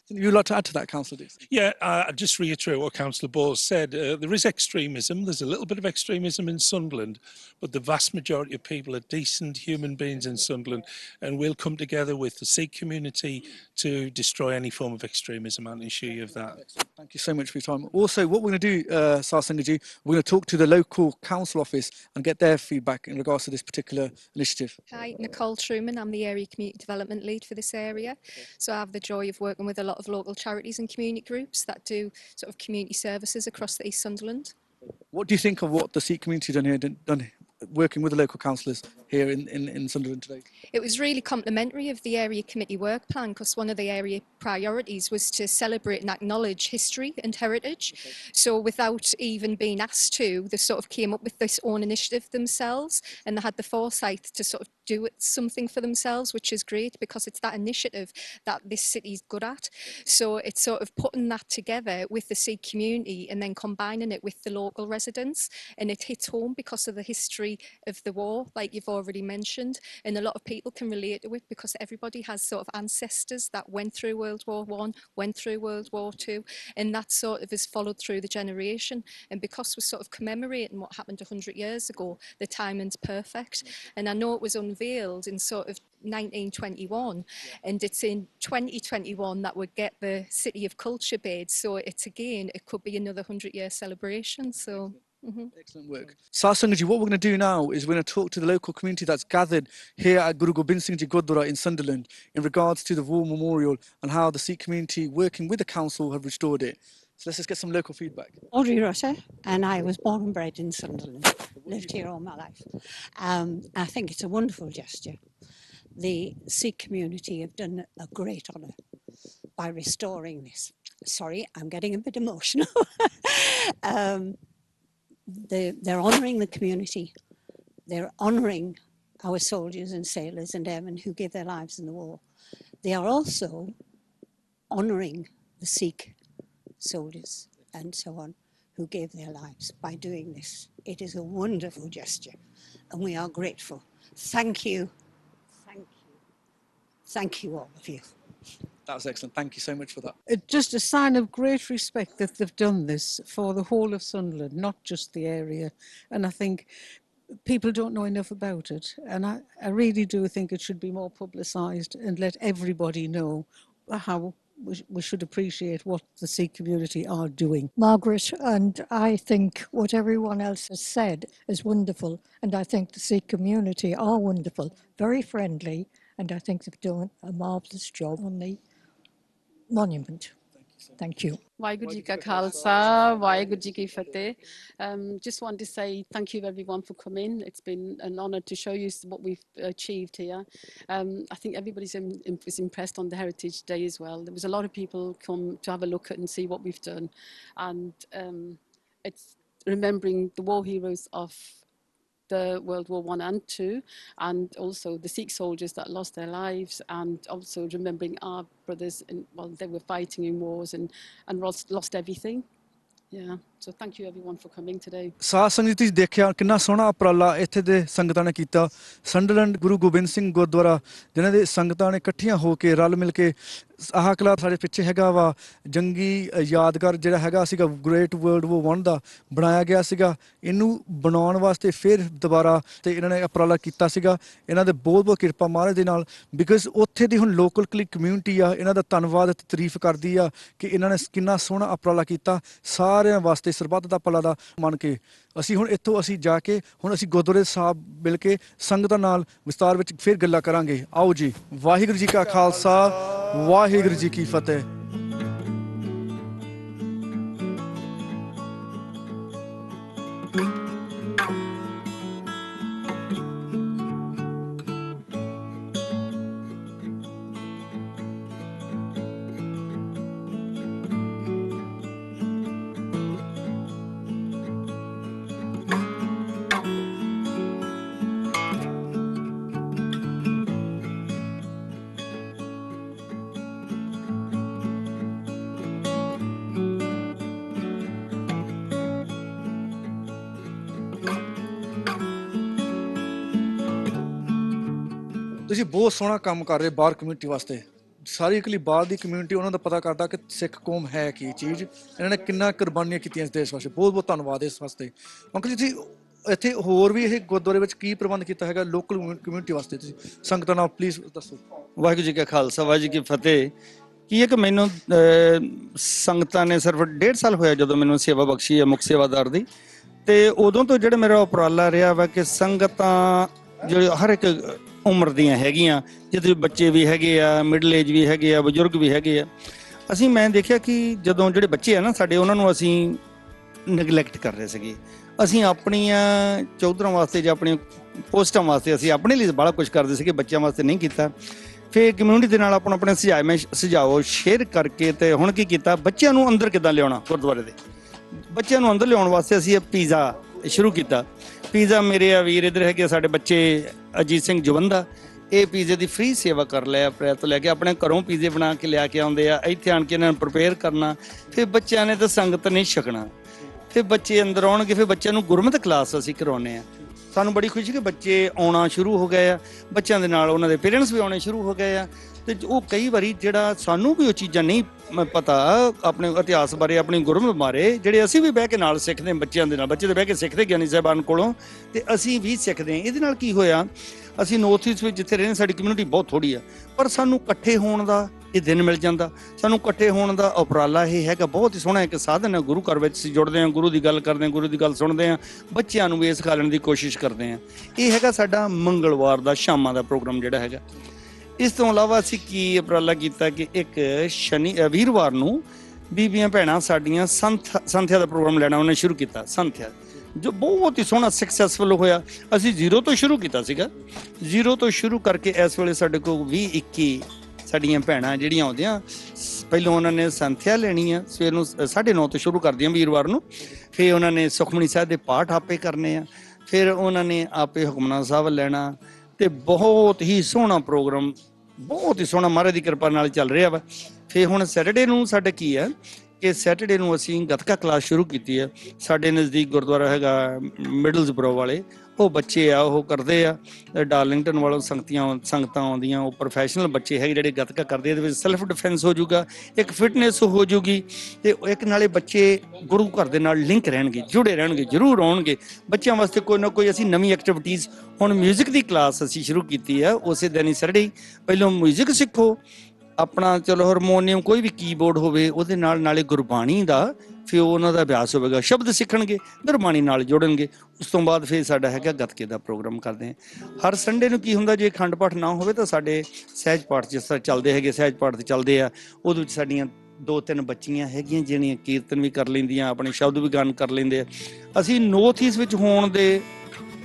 You'd like to add to that, Councillor Dixon? Yeah, I'll just reiterate what Councillor Bowles said. There is extremism. There's a little bit of extremism in Sunderland, but the vast majority of people are decent human beings in Sunderland, and we'll come together with the Sikh community to destroy any form of extremism and assure you of that. Thank you so much for your time. Also, what we're going to do, Sar Singhaji, we're going to talk to the local council office and get their feedback in regards to this particular initiative. Hi, Nicole Truman. I'm the Area Community Development Lead for this area. So I have the joy of working with a lot of local charities and community groups that do sort of community services across the East Sunderland. What do you think of what the Sikh community done working with the local councillors here in Sunderland today? It was really complimentary of the area committee work plan, because one of the area priorities was to celebrate and acknowledge history and heritage. Okay. So without even being asked to, they sort of came up with this own initiative themselves, and they had the foresight to sort of do something for themselves, which is great, because it's that initiative that this city's good at. So it's sort of putting that together with the Sikh community and then combining it with the local residents, and it hits home because of the history of the war, like you've already mentioned, and a lot of people can relate to it because everybody has sort of ancestors that went through World War I, went through World War II, and that sort of is followed through the generation. And because we're sort of commemorating what happened 100 years ago, the timing's perfect. And I know it was unveiled in sort of 1921, and it's in 2021 that would get the City of Culture bid. So it's again, it could be another 100-year celebration. So. Mm-hmm. Excellent work. Sar Singhaji, what we're going to do now is we're going to talk to the local community that's gathered here at Guru Gobind Singh Gurdwara in Sunderland in regards to the war memorial and how the Sikh community working with the council have restored it. So let's just get some local feedback. Audrey Rutter, and I was born and bred in Sunderland, lived here all my life. I think it's a wonderful gesture. The Sikh community have done a great honour by restoring this. Sorry, I'm getting a bit emotional. They're honouring the community. They're honouring our soldiers and sailors and airmen who gave their lives in the war. They are also honouring the Sikh soldiers and so on who gave their lives by doing this. It is a wonderful gesture, and we are grateful. Thank you. Thank you. Thank you, all of you. That's excellent. Thank you so much for that. It's just a sign of great respect that they've done this for the whole of Sunderland, not just the area. And I think people don't know enough about it. And I really do think it should be more publicised and let everybody know how we should appreciate what the Sikh community are doing. Margaret, and I think what everyone else has said is wonderful. And I think the Sikh community are wonderful, very friendly. And I think they've done a marvellous job on the monument. Thank you. Waheguru ji ਕਾ ਖਾਲਸਾ, ਵਾਹਿਗੁਰੂ ਜੀ ਕੀ ਫਤਿਹ. Just wanted to say thank you everyone for coming. It's been an honour to show you what we've achieved here. I think everybody's was impressed on the Heritage Day as well. There was a lot of people come to have a look at and see what we've done. And it's remembering the war heroes of the World War I and II, and also the Sikh soldiers that lost their lives, and also remembering our brothers, they were fighting in wars and lost everything. Yeah. So thank you everyone for coming today. ਸਾਧ ਸੰਗਤ ਤੁਸੀਂ ਦੇਖਿਆ ਕਿੰਨਾ ਸੋਹਣਾ ਉਪਰਾਲਾ ਇੱਥੇ ਦੇ ਸੰਗਤਾਂ ਨੇ ਕੀਤਾ। ਸੰਡਰਲੈਂਡ ਗੁਰੂ ਗੋਬਿੰਦ ਸਿੰਘ ਗੁਰਦੁਆਰਾ ਜਿਨ੍ਹਾਂ ਦੇ ਸੰਗਤਾਂ ਨੇ ਇਕੱਠੀਆਂ ਹੋ ਕੇ ਰਲ ਮਿਲ ਕੇ ਆਹ ਕਲਾ ਸਾਡੇ ਪਿੱਛੇ ਹੈਗਾ ਵਾ ਜੰਗੀ ਯਾਦਗਾਰ ਜਿਹੜਾ ਹੈਗਾ ਸੀਗਾ ਗ੍ਰੇਟ ਵਰਲਡ ਵਾਰ 1 ਦਾ ਬਣਾਇਆ ਗਿਆ ਸੀਗਾ। ਇਹਨੂੰ ਬਣਾਉਣ ਵਾਸਤੇ ਫਿਰ ਦੁਬਾਰਾ ਤੇ ਇਹਨਾਂ ਨੇ ਉਪਰਾਲਾ ਕੀਤਾ ਸੀਗਾ। ਇਹਨਾਂ ਦੇ ਬਹੁਤ ਬਹੁਤ ਕਿਰਪਾ ਮਹਾਰਾਜ ਦੇ ਨਾਲ, ਬਿਕਾਜ਼ ਉੱਥੇ ਦੀ ਹੁਣ ਲੋਕਲ ਕਮਿਊਨਿਟੀ ਆ ਇਹਨਾਂ ਦਾ ਧੰਨਵਾਦ ਤੇ ਤਾਰੀਫ ਕਰਦੀ ਆ ਕਿ ਇਹਨਾਂ ਨੇ ਕਿੰਨਾ ਸੋਹਣਾ ਉਪਰਾਲਾ ਕੀਤਾ ਸਾਰਿਆਂ ਵਾਸਤੇ ਸਰਬੱਤ ਦਾ ਭਲਾ ਦਾ ਮੰਨ ਕੇ। ਅਸੀਂ ਹੁਣ ਇੱਥੋਂ ਅਸੀਂ ਜਾ ਕੇ ਹੁਣ ਅਸੀਂ ਗੁਰਦੁਆਰੇ ਸਾਹਿਬ ਮਿਲ ਕੇ ਸੰਗਤਾਂ ਨਾਲ ਵਿਸਤਾਰ ਵਿੱਚ ਫਿਰ ਗੱਲਾਂ ਕਰਾਂਗੇ। ਆਓ ਜੀ। ਵਾਹਿਗੁਰੂ ਜੀ ਕਾ ਖਾਲਸਾ, ਵਾਹਿਗੁਰੂ ਜੀ ਕੀ ਫਤਿਹ। ਤੁਸੀਂ ਬਹੁਤ ਸੋਹਣਾ ਕੰਮ ਕਰ ਰਹੇ ਬਾਹਰ ਕਮਿਊਨਿਟੀ ਵਾਸਤੇ। ਸਾਰੀ ਇਕੱਲੀ ਬਾਹਰ ਦੀ ਕਮਿਊਨਿਟੀ ਉਹਨਾਂ ਦਾ ਪਤਾ ਕਰਦਾ ਕਿ ਸਿੱਖ ਕੌਮ ਹੈ ਕੀ ਚੀਜ਼। ਇਹਨਾਂ ਨੇ ਕਿੰਨਾ ਕੁਰਬਾਨੀਆਂ ਕੀਤੀਆਂ ਇਸ ਦੇਸ਼ ਵਾਸਤੇ। ਬਹੁਤ ਬਹੁਤ ਧੰਨਵਾਦ ਇਸ ਵਾਸਤੇ। ਅੰਕਲ ਜੀ ਤੁਸੀਂ ਇੱਥੇ ਹੋਰ ਵੀ ਇਹ ਗੁਰਦੁਆਰੇ ਵਿੱਚ ਕੀ ਪ੍ਰਬੰਧ ਕੀਤਾ ਹੈਗਾ ਲੋਕਲ ਕਮਿਊਨਿਟੀ ਵਾਸਤੇ? ਤੁਸੀਂ ਸੰਗਤਾਂ ਨਾਲ ਪਲੀਜ਼ ਦੱਸੋ। ਵਾਹਿਗੁਰੂ ਜੀ ਕਾ ਖਾਲਸਾ, ਵਾਹਿਗੁਰੂ ਜੀ ਕੀ ਫਤਿਹ। ਕੀ ਹੈ ਕਿ ਮੈਨੂੰ ਸੰਗਤਾਂ ਨੇ ਸਿਰਫ 1.5 ਸਾਲ ਹੋਇਆ ਜਦੋਂ ਮੈਨੂੰ ਸੇਵਾ ਬਖਸ਼ੀ ਹੈ ਮੁੱਖ ਸੇਵਾਦਾਰ ਦੀ, ਤੇ ਉਦੋਂ ਤੋਂ ਜਿਹੜਾ ਮੇਰਾ ਉਪਰਾਲਾ ਰਿਹਾ ਵਾ ਕਿ ਸੰਗਤਾਂ ਜਿਹੜੇ ਹਰ ਇੱਕ ਉਮਰ ਦੀਆਂ ਹੈਗੀਆਂ, ਜਿਹਦੇ ਬੱਚੇ ਵੀ ਹੈਗੇ ਆ, ਮਿਡਲ ਏਜ ਵੀ ਹੈਗੇ ਆ, ਬਜ਼ੁਰਗ ਵੀ ਹੈਗੇ ਆ। ਮੈਂ ਦੇਖਿਆ ਕਿ ਜਦੋਂ ਜਿਹੜੇ ਬੱਚੇ ਆ ਨਾ ਸਾਡੇ, ਉਹਨਾਂ ਨੂੰ ਅਸੀਂ ਨੈਗਲੈਕਟ ਕਰ ਰਹੇ ਸੀਗੇ। ਅਸੀਂ ਆਪਣੀਆਂ ਚੌਧਰਾਂ ਵਾਸਤੇ ਜਾਂ ਆਪਣੀਆਂ ਪੋਸਟਾਂ ਵਾਸਤੇ ਅਸੀਂ ਆਪਣੇ ਲਈ ਬੜਾ ਕੁਝ ਕਰਦੇ ਸੀਗੇ, ਬੱਚਿਆਂ ਵਾਸਤੇ ਨਹੀਂ ਕੀਤਾ। ਫਿਰ ਕਮਿਊਨਿਟੀ ਦੇ ਨਾਲ ਆਪਣੇ ਸੁਝਾਅ ਸ਼ੇਅਰ ਕਰਕੇ ਤੇ ਹੁਣ ਕੀ ਕੀਤਾ, ਬੱਚਿਆਂ ਨੂੰ ਅੰਦਰ ਕਿੱਦਾਂ ਲਿਆਉਣਾ। ਗੁਰਦੁਆਰੇ ਦੇ ਬੱਚਿਆਂ ਨੂੰ ਅੰਦਰ ਲਿਆਉਣ ਵਾਸਤੇ ਅਸੀਂ ਇਹ ਪੀਜ਼ਾ ਸ਼ੁਰੂ ਕੀਤਾ। ਪੀਜ਼ਾ ਮੇਰੇ ਆ ਵੀਰ ਇੱਧਰ ਹੈਗੇ ਸਾਡੇ ਬੱਚੇ ਅਜੀਤ ਸਿੰਘ ਜਵੰਦਾ, ਇਹ ਪੀਜ਼ੇ ਦੀ ਫ੍ਰੀ ਸੇਵਾ ਕਰ ਲਿਆ। ਅਪ੍ਰੈਲ ਤੋਂ ਲੈ ਕੇ ਆਪਣੇ ਘਰੋਂ ਪੀਜ਼ੇ ਬਣਾ ਕੇ ਲਿਆ ਕੇ ਆਉਂਦੇ ਆ, ਇੱਥੇ ਆਣ ਕੇ ਇਹਨਾਂ ਨੂੰ ਪ੍ਰਪੇਅਰ ਕਰਨਾ, ਫਿਰ ਬੱਚਿਆਂ ਨੇ ਤਾਂ ਸੰਗਤ ਨੇ ਛਕਣਾ, ਫਿਰ ਬੱਚੇ ਅੰਦਰ ਆਉਣਗੇ, ਫਿਰ ਬੱਚਿਆਂ ਨੂੰ ਗੁਰਮਤਿ ਕਲਾਸ ਅਸੀਂ ਕਰਵਾਉਂਦੇ ਆ। ਸਾਨੂੰ ਬੜੀ ਖੁਸ਼ੀ ਕਿ ਬੱਚੇ ਆਉਣਾ ਸ਼ੁਰੂ ਹੋ ਗਏ ਆ, ਬੱਚਿਆਂ ਦੇ ਨਾਲ ਉਹਨਾਂ ਦੇ ਪੇਰੈਂਟਸ ਵੀ ਆਉਣੇ ਸ਼ੁਰੂ ਹੋ ਗਏ ਆ। ਤੇ ਉਹ ਕਈ ਵਾਰੀ ਜਿਹੜਾ ਸਾਨੂੰ ਵੀ ਉਹ ਚੀਜ਼ਾਂ ਨਹੀਂ ਪਤਾ ਆਪਣੇ ਇਤਿਹਾਸ ਬਾਰੇ, ਆਪਣੀ ਗੁਰਮਤਿ ਬਾਰੇ, ਜਿਹੜੇ ਅਸੀਂ ਵੀ ਬਹਿ ਕੇ ਨਾਲ ਸਿੱਖਦੇ ਬੱਚਿਆਂ ਦੇ ਨਾਲ, ਬੱਚੇ ਦੇ ਬਹਿ ਕੇ ਸਿੱਖਦੇ ਗਿਆਨੀ ਸਾਹਿਬਾਨ ਕੋਲੋਂ, ਤੇ ਅਸੀਂ ਵੀ ਸਿੱਖਦੇ ਹਾਂ। ਇਹਦੇ ਨਾਲ ਕੀ ਹੋਇਆ, ਅਸੀਂ ਨੌਰਥ ਈਸਟ ਵਿੱਚ ਜਿੱਥੇ ਰਹਿੰਦੇ ਸਾਡੀ ਕਮਿਊਨਿਟੀ ਬਹੁਤ ਥੋੜ੍ਹੀ ਆ, ਪਰ ਸਾਨੂੰ ਇਕੱਠੇ ਹੋਣ ਦਾ ਇਹ ਦਿਨ ਮਿਲ ਜਾਂਦਾ, ਸਾਨੂੰ ਇਕੱਠੇ ਹੋਣ ਦਾ ਉਪਰਾਲਾ ਇਹ ਹੈਗਾ। ਬਹੁਤ ਹੀ ਸੋਹਣਾ ਇੱਕ ਸਾਧਨ ਹੈ। ਗੁਰੂ ਘਰ ਵਿੱਚ ਅਸੀਂ ਜੁੜਦੇ ਹਾਂ, ਗੁਰੂ ਦੀ ਗੱਲ ਕਰਦੇ ਹਾਂ, ਗੁਰੂ ਦੀ ਗੱਲ ਸੁਣਦੇ ਹਾਂ, ਬੱਚਿਆਂ ਨੂੰ ਵੀ ਇਹ ਸਿਖਾਉਣ ਦੀ ਕੋਸ਼ਿਸ਼ ਕਰਦੇ ਹਾਂ। ਇਹ ਹੈਗਾ ਸਾਡਾ ਮੰਗਲਵਾਰ ਦਾ ਸ਼ਾਮਾਂ ਦਾ ਪ੍ਰੋਗਰਾਮ ਜਿਹੜਾ ਹੈਗਾ। ਇਸ ਤੋਂ ਇਲਾਵਾ ਅਸੀਂ ਕੀ ਉਪਰਾਲਾ ਕੀਤਾ ਕਿ ਇੱਕ ਵੀਰਵਾਰ ਨੂੰ ਬੀਬੀਆਂ ਭੈਣਾਂ ਸਾਡੀਆਂ ਸੰਥਿਆ ਦਾ ਪ੍ਰੋਗਰਾਮ ਲੈਣਾ ਉਹਨੇ ਸ਼ੁਰੂ ਕੀਤਾ। ਸੰਥਿਆ ਜੋ ਬਹੁਤ ਹੀ ਸੋਹਣਾ ਸਕਸੈਸਫੁਲ ਹੋਇਆ। ਅਸੀਂ 0 ਤੋਂ ਸ਼ੁਰੂ ਕੀਤਾ ਸੀਗਾ, 0 ਤੋਂ ਸ਼ੁਰੂ ਕਰਕੇ ਇਸ ਵੇਲੇ ਸਾਡੇ ਕੋਲ 20-21 ਸਾਡੀਆਂ ਭੈਣਾਂ ਜਿਹੜੀਆਂ ਆਉਂਦੀਆਂ। ਪਹਿਲਾਂ ਉਹਨਾਂ ਨੇ ਸੰਥਿਆ ਲੈਣੀ ਆ, ਸਵੇਰ ਨੂੰ 9:30 ਤੋਂ ਸ਼ੁਰੂ ਕਰਦੀਆਂ ਵੀਰਵਾਰ ਨੂੰ। ਫਿਰ ਉਹਨਾਂ ਨੇ ਸੁਖਮਨੀ ਸਾਹਿਬ ਦੇ ਪਾਠ ਆਪੇ ਕਰਨੇ ਆ, ਫਿਰ ਉਹਨਾਂ ਨੇ ਆਪੇ ਹੁਕਮਨਾਮਾ ਸਾਹਿਬ ਲੈਣਾ, ਤੇ ਬਹੁਤ ਹੀ ਸੋਹਣਾ ਪ੍ਰੋਗਰਾਮ, ਬਹੁਤ ਹੀ ਸੋਹਣਾ ਮਹਾਰਾਜ ਦੀ ਕਿਰਪਾ ਨਾਲ ਚੱਲ ਰਿਹਾ ਵਾ। ਫਿਰ ਹੁਣ ਸੈਟਰਡੇ ਨੂੰ ਸਾਡਾ ਕੀ ਹੈ ਕਿ ਸੈਟਰਡੇ ਨੂੰ ਅਸੀਂ ਗੱਤਕਾ ਕਲਾਸ ਸ਼ੁਰੂ ਕੀਤੀ ਹੈ। ਸਾਡੇ ਨਜ਼ਦੀਕ ਗੁਰਦੁਆਰਾ ਹੈਗਾ ਮਿਡਲਸਬਰੋ ਵਾਲੇ, ਉਹ ਬੱਚੇ ਆ ਉਹ ਕਰਦੇ ਆ। ਡਾਰਲਿੰਗਟਨ ਵਾਲੋਂ ਸੰਗਤਾਂ ਆਉਂਦੀਆਂ, ਉਹ ਪ੍ਰੋਫੈਸ਼ਨਲ ਬੱਚੇ ਹੈਗੇ ਜਿਹੜੇ ਗੱਤਕਾ ਕਰਦੇ। ਇਹਦੇ ਵਿੱਚ ਸੈਲਫ ਡਿਫੈਂਸ ਹੋ ਜਾਊਗਾ, ਇੱਕ ਫਿਟਨੈਸ ਹੋ ਜਾਊਗੀ, ਤੇ ਇੱਕ ਨਾਲੇ ਬੱਚੇ ਗੁਰੂ ਘਰ ਦੇ ਨਾਲ ਲਿੰਕ ਰਹਿਣਗੇ, ਜੁੜੇ ਰਹਿਣਗੇ, ਜ਼ਰੂਰ ਆਉਣਗੇ। ਬੱਚਿਆਂ ਵਾਸਤੇ ਕੋਈ ਨਾ ਕੋਈ ਅਸੀਂ ਨਵੀਂ ਐਕਟੀਵਿਟੀਜ਼, ਹੁਣ ਮਿਊਜ਼ਿਕ ਦੀ ਕਲਾਸ ਅਸੀਂ ਸ਼ੁਰੂ ਕੀਤੀ ਆ ਉਸੇ ਦਿਨ ਹੀ ਸੈਟਰਡੇ। ਪਹਿਲਾਂ ਮਿਊਜ਼ਿਕ ਸਿੱਖੋ ਆਪਣਾ, ਚਲੋ ਹਾਰਮੋਨੀਅਮ ਕੋਈ ਵੀ ਕੀਬੋਰਡ ਹੋਵੇ ਉਹਦੇ ਨਾਲ, ਨਾਲੇ ਗੁਰਬਾਣੀ ਦਾ ਫਿਰ ਉਹਨਾਂ ਦਾ ਅਭਿਆਸ ਹੋਵੇਗਾ, ਸ਼ਬਦ ਸਿੱਖਣਗੇ, ਗੁਰਬਾਣੀ ਨਾਲ ਜੋੜਨਗੇ। ਉਸ ਤੋਂ ਬਾਅਦ ਫਿਰ ਸਾਡਾ ਹੈਗਾ ਗੱਤਕੇ ਦਾ ਪ੍ਰੋਗਰਾਮ ਕਰਦੇ ਹਾਂ। ਹਰ ਸੰਡੇ ਨੂੰ ਕੀ ਹੁੰਦਾ, ਜੇ ਅਖੰਡ ਪਾਠ ਨਾ ਹੋਵੇ ਤਾਂ ਸਾਡੇ ਸਹਿਜ ਪਾਠ ਜਿਸ ਤਰ੍ਹਾਂ ਚੱਲਦੇ ਹੈਗੇ, ਸਹਿਜ ਪਾਠ ਤੇ ਚੱਲਦੇ ਆ, ਉਹਦੇ ਵਿੱਚ ਸਾਡੀਆਂ 2-3 ਬੱਚੀਆਂ ਹੈਗੀਆਂ ਜਿਹੜੀਆਂ ਕੀਰਤਨ ਵੀ ਕਰ ਲੈਂਦੀਆਂ, ਆਪਣੇ ਸ਼ਬਦ ਵੀ ਗਾਨ ਕਰ ਲੈਂਦੇ ਆ। ਅਸੀਂ ਨੌਰਥ ਈਸਟ ਵਿੱਚ ਹੋਣ ਦੇ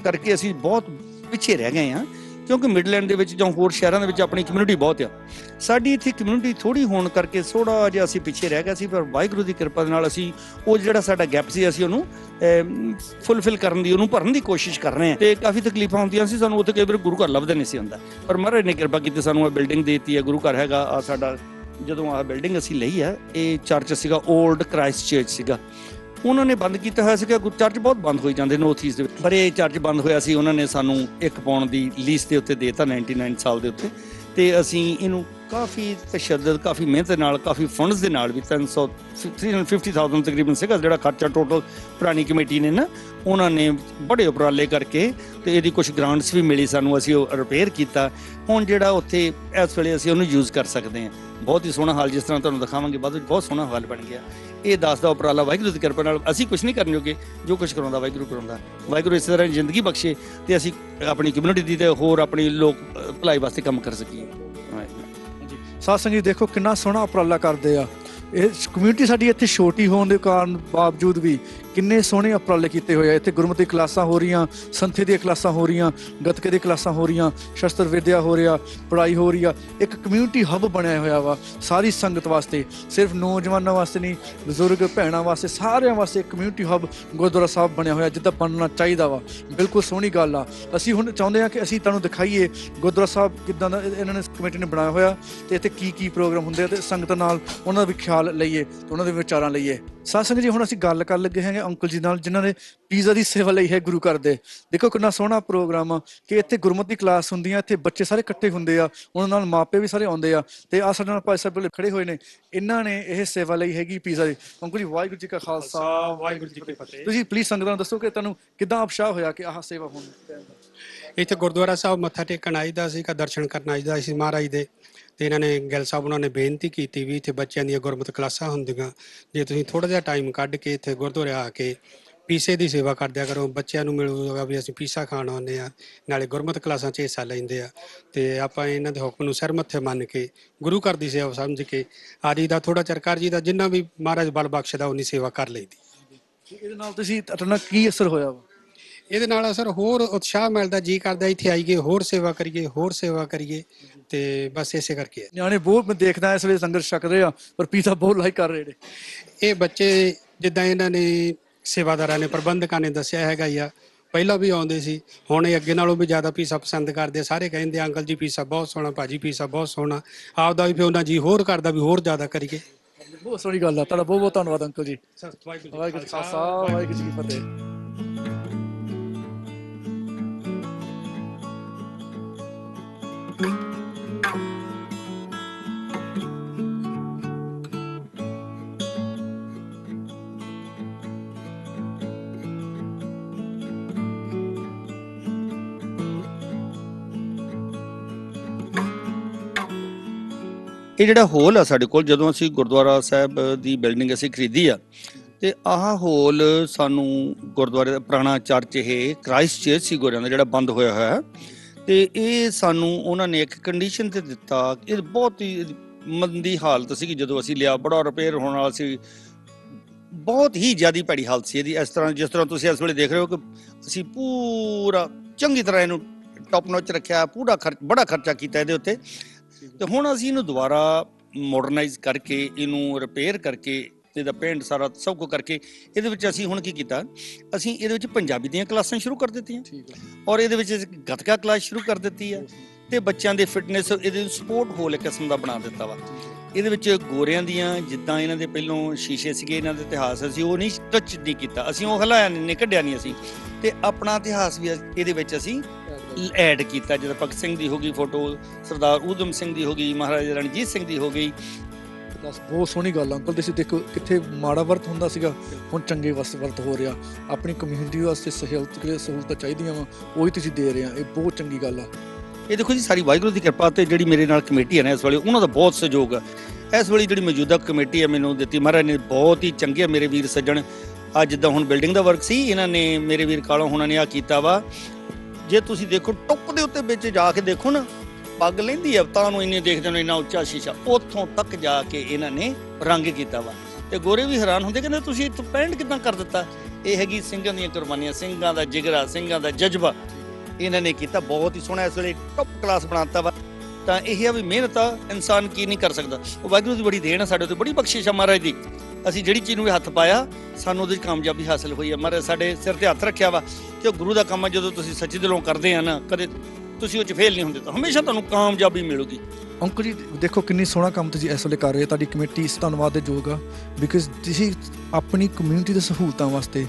ਕਰਕੇ ਅਸੀਂ ਬਹੁਤ ਪਿੱਛੇ ਰਹਿ ਗਏ ਹਾਂ, ਕਿਉਂਕਿ ਮਿਡਲੈਂਡ ਦੇ ਵਿੱਚ ਜਾਂ ਹੋਰ ਸ਼ਹਿਰਾਂ ਦੇ ਵਿੱਚ ਆਪਣੀ ਕਮਿਊਨਿਟੀ ਬਹੁਤ ਆ। ਸਾਡੀ ਇੱਥੇ ਕਮਿਊਨਿਟੀ ਥੋੜ੍ਹੀ ਹੋਣ ਕਰਕੇ ਥੋੜ੍ਹਾ ਜਿਹਾ ਅਸੀਂ ਪਿੱਛੇ ਰਹਿ ਗਏ ਸੀ, ਪਰ ਵਾਹਿਗੁਰੂ ਦੀ ਕਿਰਪਾ ਦੇ ਨਾਲ ਅਸੀਂ ਉਹ ਜਿਹੜਾ ਸਾਡਾ ਗੈਪ ਸੀ ਅਸੀਂ ਉਹਨੂੰ ਫੁੱਲਫਿਲ ਕਰਨ ਦੀ, ਉਹਨੂੰ ਭਰਨ ਦੀ ਕੋਸ਼ਿਸ਼ ਕਰ ਰਹੇ ਹਾਂ। ਤੇ ਕਾਫੀ ਤਕਲੀਫਾਂ ਹੁੰਦੀਆਂ ਸੀ ਸਾਨੂੰ ਉੱਥੇ, ਕਈ ਵਾਰ ਗੁਰੂ ਘਰ ਲੱਭਦੇ ਨਹੀਂ ਸੀ ਹੁੰਦਾ, ਪਰ ਮਹਾਰਾਜ ਨੇ ਕਿਰਪਾ ਕੀਤੀ, ਸਾਨੂੰ ਇਹ ਬਿਲਡਿੰਗ ਦੇ ਦਿੱਤੀ ਹੈ। ਗੁਰੂ ਘਰ ਹੈਗਾ ਆ ਸਾਡਾ, ਜਦੋਂ ਆਹ ਬਿਲਡਿੰਗ ਅਸੀਂ ਲਈ ਹੈ, ਇਹ ਚਰਚ ਸੀਗਾ, ਓਲਡ ਕ੍ਰਾਈਸਟ ਚਰਚ ਸੀਗਾ। ਉਹਨਾਂ ਨੇ ਬੰਦ ਕੀਤਾ ਹੋਇਆ ਸੀਗਾ। ਚਰਚ ਬਹੁਤ ਬੰਦ ਹੋਈ ਜਾਂਦੇ ਨੌਰਥ ਈਸਟ ਦੇ ਵਿੱਚ, ਪਰ ਇਹ ਚਰਚ ਬੰਦ ਹੋਇਆ ਸੀ, ਉਹਨਾਂ ਨੇ ਸਾਨੂੰ 1 ਪਾਉਂਡ ਦੀ ਲੀਜ਼ ਦੇ ਉੱਤੇ ਦੇਤਾ 99 ਸਾਲ ਦੇ ਉੱਤੇ। ਤੇ ਅਸੀਂ ਇਹਨੂੰ ਕਾਫੀ ਤਸ਼ੱਦਦ, ਕਾਫੀ ਮਿਹਨਤ ਦੇ ਨਾਲ, ਕਾਫੀ ਫੰਡਸ ਦੇ ਨਾਲ ਵੀ 350,000 ਤਕਰੀਬਨ ਸੀਗਾ ਜਿਹੜਾ ਖਰਚਾ ਟੋਟਲ ਪੁਰਾਣੀ ਕਮੇਟੀ ਨੇ ਨਾ, ਉਹਨਾਂ ਨੇ ਬੜੇ ਉਪਰਾਲੇ ਕਰਕੇ ਤੇ ਇਹਦੀ ਕੁਝ ਗ੍ਰਾਂਟਸ ਵੀ ਮਿਲੀ ਸਾਨੂੰ, ਅਸੀਂ ਉਹ ਰਿਪੇਅਰ ਕੀਤਾ। ਹੁਣ ਜਿਹੜਾ ਉੱਥੇ ਇਸ ਵੇਲੇ ਅਸੀਂ ਉਹਨੂੰ ਯੂਜ਼ ਕਰ ਸਕਦੇ ਹਾਂ। ਬਹੁਤ ਹੀ ਸੋਹਣਾ ਹਾਲ, ਜਿਸ ਤਰ੍ਹਾਂ ਤੁਹਾਨੂੰ ਦਿਖਾਵਾਂਗੇ ਬਾਅਦ ਵਿੱਚ, ਬਹੁਤ ਸੋਹਣਾ ਹਾਲ ਬਣ ਗਿਆ। ਇਹ ਦਾਸ ਦਾ ਉਪਰਾਲਾ ਵਾਹਿਗੁਰੂ ਦੀ ਕਿਰਪਾ ਨਾਲ, ਅਸੀਂ ਕੁਝ ਨਹੀਂ ਕਰਨ ਜੋਗੇ, ਜੋ ਕੁਝ ਕਰਾਉਂਦਾ ਵਾਹਿਗੁਰੂ ਕਰਾਉਂਦਾ। ਵਾਹਿਗੁਰੂ ਇਸੇ ਤਰ੍ਹਾਂ ਜ਼ਿੰਦਗੀ ਬਖਸ਼ੇ ਤੇ ਅਸੀਂ ਆਪਣੀ ਕਮਿਊਨਿਟੀ ਦੀ ਤੇ ਹੋਰ ਆਪਣੀ ਲੋਕ ਭਲਾਈ ਵਾਸਤੇ ਕੰਮ ਕਰ ਸਕੀਏ। ਸਾਧ ਸੰਗਤ ਜੀ ਦੇਖੋ ਕਿੰਨਾ ਸੋਹਣਾ ਉਪਰਾਲਾ ਕਰਦੇ ਆ। ਇਹ ਕਮਿਊਨਿਟੀ ਸਾਡੀ ਇੱਥੇ ਛੋਟੀ ਹੋਣ ਦੇ ਕਾਰਨ ਬਾਵਜੂਦ ਵੀ ਕਿੰਨੇ ਸੋਹਣੇ ਉਪਰਾਲੇ ਕੀਤੇ ਹੋਏ ਆ। ਇੱਥੇ ਗੁਰਮਤਿ ਕਲਾਸਾਂ ਹੋ ਰਹੀਆਂ, ਸੰਥੀ ਦੀਆਂ ਕਲਾਸਾਂ ਹੋ ਰਹੀਆਂ, ਗੱਤਕੇ ਦੀਆਂ ਕਲਾਸਾਂ ਹੋ ਰਹੀਆਂ, ਸ਼ਸਤਰ ਵਿਦਿਆ ਹੋ ਰਿਹਾ, ਪੜ੍ਹਾਈ ਹੋ ਰਹੀ ਆ। ਇੱਕ ਕਮਿਊਨਿਟੀ ਹੱਬ ਬਣਿਆ ਹੋਇਆ ਵਾ ਸਾਰੀ ਸੰਗਤ ਵਾਸਤੇ, ਸਿਰਫ ਨੌਜਵਾਨਾਂ ਵਾਸਤੇ ਨਹੀਂ, ਬਜ਼ੁਰਗ ਭੈਣਾਂ ਵਾਸਤੇ, ਸਾਰਿਆਂ ਵਾਸਤੇ ਇੱਕ ਕਮਿਊਨਿਟੀ ਹੱਬ ਗੁਰਦੁਆਰਾ ਸਾਹਿਬ ਬਣਿਆ ਹੋਇਆ, ਜਿੱਦਾਂ ਬਣਨਾ ਚਾਹੀਦਾ ਵਾ। ਬਿਲਕੁਲ ਸੋਹਣੀ ਗੱਲ ਆ। ਅਸੀਂ ਹੁਣ ਚਾਹੁੰਦੇ ਹਾਂ ਕਿ ਅਸੀਂ ਤੁਹਾਨੂੰ ਦਿਖਾਈਏ ਗੁਰਦੁਆਰਾ ਸਾਹਿਬ ਕਿੱਦਾਂ ਦਾ ਇਹਨਾਂ ਨੇ ਕਮੇਟੀ ਨੇ ਬਣਾਇਆ ਹੋਇਆ ਤੇ ਇੱਥੇ ਕੀ ਪ੍ਰੋਗਰਾਮ ਹੁੰਦੇ ਆ, ਤੇ ਸੰਗਤ ਨਾਲ ਉਹਨਾਂ ਦਾ ਵੀ ਖਿਆਲ ਲਈਏ ਤੇ ਉਹਨਾਂ ਦੇ ਵਿਚਾਰਾਂ ਲਈਏ। ਸਾਧ ਸੰਗਤ ਜੀ ਹੁਣ ਅਸੀਂ ਗੱਲ ਕਰਨ ਲੱਗੇ ਹੈਗੇ ਅੰਕਲ ਜੀ ਨਾਲ, ਜਿਨ੍ਹਾਂ ਨੇ ਪੀਜ਼ਾ ਦੀ ਸੇਵਾ ਲਈ ਹੈ ਗੁਰੂ ਘਰ ਦੇ। ਦੇਖੋ ਕਿੰਨਾ ਸੋਹਣਾ ਪ੍ਰੋਗਰਾਮ ਆ ਕਿ ਇੱਥੇ ਗੁਰਮਤਿ ਕਲਾਸ ਹੁੰਦੀ ਆ, ਇੱਥੇ ਬੱਚੇ ਸਾਰੇ ਇਕੱਠੇ ਹੁੰਦੇ ਆ, ਉਹਨਾਂ ਨਾਲ ਮਾਪੇ ਵੀ ਸਾਰੇ ਆਉਂਦੇ ਆ। ਤੇ ਆ ਸਾਡੇ ਨਾਲ ਭਾਈ ਸਾਹਿਬ ਖੜੇ ਹੋਏ ਨੇ, ਇਹਨਾਂ ਨੇ ਇਹ ਸੇਵਾ ਲਈ ਹੈਗੀ ਪੀਜ਼ਾ ਦੀ। ਅੰਕਲ ਜੀ ਵਾਹਿਗੁਰੂ ਜੀ ਕਾ ਖਾਲਸਾ, ਵਾਹਿਗੁਰੂ ਜੀ ਕੀ ਫਤਿਹ। ਤੁਸੀਂ ਪਲੀਜ਼ ਸੰਗਤਾਂ ਨੂੰ ਦੱਸੋ ਕਿ ਤੁਹਾਨੂੰ ਕਿੱਦਾਂ ਉਤਸ਼ਾਹ ਹੋਇਆ ਕਿ ਆਹ ਸੇਵਾ ਹੋਣ? ਇੱਥੇ ਗੁਰਦੁਆਰਾ ਸਾਹਿਬ ਮੱਥਾ ਟੇਕਣ ਆਈਦਾ ਸੀਗਾ, ਦਰਸ਼ਨ ਕਰਨ ਆਈਦਾ ਸੀ ਮਹਾਰਾਜ ਦੇ। ਤੇ ਇਹਨਾਂ ਨੇ ਗਿੱਲ ਸਾਹਿਬ ਉਹਨਾਂ ਨੇ ਬੇਨਤੀ ਕੀਤੀ ਵੀ ਇੱਥੇ ਬੱਚਿਆਂ ਦੀਆਂ ਗੁਰਮਤਿ ਕਲਾਸਾਂ ਹੁੰਦੀਆਂ, ਜੇ ਤੁਸੀਂ ਥੋੜ੍ਹਾ ਜਿਹਾ ਟਾਈਮ ਕੱਢ ਕੇ ਇੱਥੇ ਗੁਰਦੁਆਰੇ ਆ ਕੇ ਪੀਸੇ ਦੀ ਸੇਵਾ ਕਰਦਿਆ ਕਰੋ, ਬੱਚਿਆਂ ਨੂੰ ਮਿਲੂਗਾ ਵੀ ਅਸੀਂ ਪੀਸਾ ਖਾਣ ਆਉਂਦੇ ਆ, ਨਾਲੇ ਗੁਰਮਤਿ ਕਲਾਸਾਂ 'ਚ ਹਿੱਸਾ ਲੈਂਦੇ ਆ। ਤੇ ਆਪਾਂ ਇਹਨਾਂ ਦੇ ਹੁਕਮ ਨੂੰ ਸਿਰ ਮੱਥੇ ਮੰਨ ਕੇ ਗੁਰੂ ਘਰ ਦੀ ਸੇਵਾ ਸਮਝ ਕੇ ਆਦੀ ਦਾ ਥੋੜ੍ਹਾ ਚਿਰ ਕਰ ਜੀ ਦਾ, ਜਿੰਨਾ ਵੀ ਮਹਾਰਾਜ ਬਲ ਬਖਸ਼ਦਾ ਉਨੀ ਸੇਵਾ ਕਰ ਲਈਦੀ। ਇਹਦੇ ਨਾਲ ਤੁਸੀਂ ਤੁਹਾਡਾ ਕੀ ਅਸਰ ਹੋਇਆ ਵਾ? ਇਹਦੇ ਨਾਲ ਅਸਰ ਹੋਰ ਉਤਸ਼ਾਹ ਮਿਲਦਾ, ਜੀ ਕਰਦਾ ਇੱਥੇ ਆਈਏ, ਹੋਰ ਸੇਵਾ ਕਰੀਏ, ਹੋਰ ਸੇਵਾ ਕਰੀਏ। ਤੇ ਬਸ ਇਸੇ ਕਰਕੇ ਨਿਆਣੇ ਬਹੁਤ ਮੈਂ ਦੇਖਦਾ ਇਸ ਵੇਲੇ ਸੰਗਤ ਛਕ ਰਹੇ ਆ, ਪਰ ਪੀਜ਼ਾ ਬਹੁਤ ਲਾਈਕ ਕਰ ਰਹੇ ਨੇ। ਇਹ ਬੱਚੇ ਜਿੱਦਾਂ ਇਹਨਾਂ ਨੇ ਸੇਵਾਦਾਰਾਂ ਨੇ, ਪ੍ਰਬੰਧਕਾਂ ਨੇ ਦੱਸਿਆ ਹੈਗਾ ਹੀ ਆ, ਪਹਿਲਾਂ ਵੀ ਆਉਂਦੇ ਸੀ, ਹੁਣ ਇਹ ਅੱਗੇ ਨਾਲੋਂ ਵੀ ਜ਼ਿਆਦਾ ਪੀਜ਼ਾ ਪਸੰਦ ਕਰਦੇ। ਸਾਰੇ ਕਹਿੰਦੇ ਅੰਕਲ ਜੀ ਪੀਜ਼ਾ ਬਹੁਤ ਸੋਹਣਾ, ਭਾਜੀ ਪੀਜ਼ਾ ਬਹੁਤ ਸੋਹਣਾ। ਆਪਦਾ ਵੀ ਫਿਰ ਉਹਨਾਂ ਜੀ ਹੋਰ ਕਰਦਾ ਵੀ ਹੋਰ ਜ਼ਿਆਦਾ ਕਰੀਏ। ਬਹੁਤ ਸੋਹਣੀ ਗੱਲ ਆ, ਤੁਹਾਡਾ ਬਹੁਤ ਬਹੁਤ ਧੰਨਵਾਦ ਅੰਕਲ ਜੀ। ਵਾਹਿਗੁਰੂ ਜੀ ਕਾ ਖਾਲਸਾ, ਵਾਹਿਗੁਰੂ ਜੀ ਕੀ ਫਤਿਹ। ਇਹ ਜਿਹੜਾ ਹੋਲ ਆ ਸਾਡੇ ਕੋਲ, ਜਦੋਂ ਅਸੀਂ ਗੁਰਦੁਆਰਾ ਸਾਹਿਬ ਦੀ ਬਿਲਡਿੰਗ ਅਸੀਂ ਖਰੀਦੀ ਆ, ਤੇ ਆਹ ਹੋਲ ਸਾਨੂੰ ਗੁਰਦੁਆਰੇ ਦਾ ਪੁਰਾਣਾ ਚਰਚ, ਇਹ ਕ੍ਰਾਈਸਟ ਚਰਚ ਸੀ ਗੋਰਿਆਂ ਦਾ, ਜਿਹੜਾ ਬੰਦ ਹੋਇਆ ਹੋਇਆ, ਤੇ ਇਹ ਸਾਨੂੰ ਉਹਨਾਂ ਨੇ ਇੱਕ ਕੰਡੀਸ਼ਨ ਤੇ ਦਿੱਤਾ। ਇਹ ਬਹੁਤ ਹੀ ਮੰਦੀ ਹਾਲਤ ਸੀਗੀ ਜਦੋਂ ਅਸੀਂ ਲਿਆ, ਬੜਾ ਰਿਪੇਅਰ ਹੋਣ ਵਾਲਾ ਸੀ, ਬਹੁਤ ਹੀ ਜ਼ਿਆਦਾ ਭੈੜੀ ਹਾਲਤ ਸੀ ਇਹਦੀ। ਇਸ ਤਰ੍ਹਾਂ ਜਿਸ ਤਰ੍ਹਾਂ ਤੁਸੀਂ ਇਸ ਵੇਲੇ ਦੇਖ ਰਹੇ ਹੋ ਕਿ ਅਸੀਂ ਪੂਰਾ ਚੰਗੀ ਤਰ੍ਹਾਂ ਇਹਨੂੰ ਟੌਪ ਨੌਚ ਰੱਖਿਆ, ਬੜਾ ਖਰਚਾ ਕੀਤਾ ਇਹਦੇ ਉੱਤੇ। ਤੇ ਹੁਣ ਅਸੀਂ ਇਹਨੂੰ ਦੁਬਾਰਾ ਮਾਡਰਨਾਈਜ਼ ਕਰਕੇ, ਇਹਨੂੰ ਰਿਪੇਅਰ ਕਰਕੇ, ਇਹਦਾ ਪੇਂਟ ਸਾਰਾ ਸਭ ਕੁਝ ਕਰਕੇ, ਇਹਦੇ ਵਿੱਚ ਅਸੀਂ ਹੁਣ ਕੀ ਕੀਤਾ, ਅਸੀਂ ਇਹਦੇ ਵਿੱਚ ਪੰਜਾਬੀ ਦੀਆਂ ਕਲਾਸਾਂ ਸ਼ੁਰੂ ਕਰ ਦਿੱਤੀਆਂ, ਔਰ ਇਹਦੇ ਵਿੱਚ ਗੱਤਕਾ ਕਲਾਸ ਸ਼ੁਰੂ ਕਰ ਦਿੱਤੀ ਆ, ਤੇ ਬੱਚਿਆਂ ਦੇ ਫਿਟਨੈਸ, ਇਹਦੇ ਸਪੋਰਟ ਹੋਲ ਇੱਕ ਕਿਸਮ ਦਾ ਬਣਾ ਦਿੱਤਾ ਵਾ। ਇਹਦੇ ਵਿੱਚ ਗੋਰਿਆਂ ਦੀਆਂ ਜਿੱਦਾਂ ਇਹਨਾਂ ਦੇ ਪਹਿਲੋਂ ਸ਼ੀਸ਼ੇ ਸੀਗੇ, ਇਹਨਾਂ ਦਾ ਇਤਿਹਾਸ ਅਸੀਂ ਉਹ ਨਹੀਂ ਟੱਚ ਨਹੀਂ ਕੀਤਾ, ਅਸੀਂ ਉਹ ਹਿਲਾਇਆ ਨਹੀਂ, ਕੱਢਿਆ ਨਹੀਂ ਅਸੀਂ, ਤੇ ਆਪਣਾ ਇਤਿਹਾਸ ਵੀ ਇਹਦੇ ਵਿੱਚ ਅਸੀਂ ਐਡ ਕੀਤਾ। ਜਿੱਦਾਂ ਭਗਤ ਸਿੰਘ ਦੀ ਹੋ ਗਈ ਫੋਟੋ, ਸਰਦਾਰ ਊਧਮ ਸਿੰਘ ਦੀ ਹੋ ਗਈ, ਮਹਾਰਾਜਾ ਰਣਜੀਤ ਸਿੰਘ ਦੀ ਹੋ ਗਈ। ਬਹੁਤ ਸੋਹਣੀ ਗੱਲ ਆ ਅੰਕਲ। ਤੁਸੀਂ ਦੇਖੋ ਕਿੱਥੇ ਮਾੜਾ ਵਰਤ ਹੁੰਦਾ ਸੀਗਾ, ਹੁਣ ਚੰਗੇ ਵਰਤ ਹੋ ਰਿਹਾ। ਆਪਣੀ ਕਮਿਊਨਿਟੀ ਵਾਸਤੇ ਸਹੂਲਤਾਂ ਚਾਹੀਦੀਆਂ ਵਾ, ਉਹੀ ਤੁਸੀਂ ਦੇ ਰਹੇ ਆ, ਇਹ ਬਹੁਤ ਚੰਗੀ ਗੱਲ ਆ। ਇਹ ਦੇਖੋ ਜੀ, ਸਾਰੀ ਵਾਹਿਗੁਰੂ ਦੀ ਕਿਰਪਾ ਤੇ ਜਿਹੜੀ ਮੇਰੇ ਨਾਲ ਕਮੇਟੀ ਹੈ ਨਾ ਇਸ ਵੇਲੇ, ਉਹਨਾਂ ਦਾ ਬਹੁਤ ਸਹਿਯੋਗ ਆ। ਇਸ ਵੇਲੇ ਜਿਹੜੀ ਮੌਜੂਦਾ ਕਮੇਟੀ ਹੈ ਮੈਨੂੰ ਦਿੱਤੀ ਮਹਾਰਾਜ ਨੇ, ਬਹੁਤ ਹੀ ਚੰਗੇ ਮੇਰੇ ਵੀਰ ਸੱਜਣ। ਅੱਜ ਜਿੱਦਾਂ ਹੁਣ ਬਿਲਡਿੰਗ ਦਾ ਵਰਕ ਸੀ, ਇਹਨਾਂ ਨੇ ਮੇਰੇ ਵੀਰ ਕਾਲੋਂ ਹੋਣਾ ਨੇ ਆ ਕੀਤਾ ਵਾ। ਜੇ ਤੁਸੀਂ ਦੇਖੋ ਟੁੱਪ ਦੇ ਉੱਤੇ ਵਿੱਚ ਜਾ ਕੇ ਦੇਖੋ ਨਾ, ਪੱਗ ਲੈਂਦੀ ਆ ਤਾਂ ਨੂੰ ਇੰਨੇ ਦੇਖਦੇ ਨੇ, ਇੰਨਾ ਉੱਚਾ ਸ਼ੀਸ਼ਾ, ਉੱਥੋਂ ਤੱਕ ਜਾ ਕੇ ਇਹਨਾਂ ਨੇ ਰੰਗ ਕੀਤਾ ਵਾ। ਤੇ ਗੋਰੇ ਵੀ ਹੈਰਾਨ ਹੁੰਦੇ, ਕਹਿੰਦੇ ਤੁਸੀਂ ਇੱਥੋਂ ਪੈਂਟ ਕਿੱਦਾਂ ਕਰ ਦਿੱਤਾ। ਇਹ ਹੈਗੀ ਸਿੰਘਾਂ ਦੀਆਂ ਕੁਰਬਾਨੀਆਂ, ਸਿੰਘਾਂ ਦਾ ਜਿਗਰਾ, ਸਿੰਘਾਂ ਦਾ ਜਜ਼ਬਾ ਇਹਨਾਂ ਨੇ ਕੀਤਾ। ਬਹੁਤ ਹੀ ਸੋਹਣਾ ਇਸ ਵੇਲੇ ਟੌਪ ਕਲਾਸ ਬਣਾਤਾ ਵਾ। ਤਾਂ ਇਹ ਆ ਵੀ ਮਿਹਨਤ ਆ, ਇਨਸਾਨ ਕੀ ਨਹੀਂ ਕਰ ਸਕਦਾ। ਉਹ ਵਾਹਿਗੁਰੂ ਦੀ ਬੜੀ ਦੇਣ ਆ ਸਾਡੇ ਉੱਤੇ, ਬੜੀ ਬਖਸ਼ਿਸ਼ ਆ ਮਹਾਰਾਜ ਦੀ। ਅਸੀਂ ਜਿਹੜੀ ਚੀਜ਼ ਨੂੰ ਵੀ ਹੱਥ ਪਾਇਆ, ਸਾਨੂੰ ਉਹਦੇ 'ਚ ਕਾਮਯਾਬੀ ਹਾਸਿਲ ਹੋਈ ਆ। ਮਹਾਰਾਜ ਸਾਡੇ ਸਿਰ ਤੇ ਹੱਥ ਰੱਖਿਆ ਵਾ ਕਿ ਉਹ ਗੁਰੂ ਦਾ ਕੰਮ ਆ। ਜਦੋਂ ਤੁਸੀਂ ਸੱਚੇ ਦਿਲੋਂ ਕਰਦੇ ਆ ਨਾ, ਕਦੇ ਤੁਸੀਂ ਉਹ 'ਚ ਫੇਲ ਨਹੀਂ ਹੁੰਦੇ, ਤਾਂ ਹਮੇਸ਼ਾ ਤੁਹਾਨੂੰ ਕਾਮਯਾਬੀ ਮਿਲੂਗੀ। ਅੰਕਲ ਜੀ ਦੇਖੋ ਕਿੰਨੀ ਸੋਹਣਾ ਕੰਮ ਤੁਸੀਂ ਇਸ ਵੇਲੇ ਕਰ ਰਹੇ ਹੋ, ਤੁਹਾਡੀ ਕਮੇਟੀ ਇਸ ਧੰਨਵਾਦ ਦੇ ਯੋਗ ਆ, ਬਿਕਾਜ਼ ਤੁਸੀਂ ਆਪਣੀ ਕਮਿਊਨਿਟੀ ਦੇ ਸਹੂਲਤਾਂ ਵਾਸਤੇ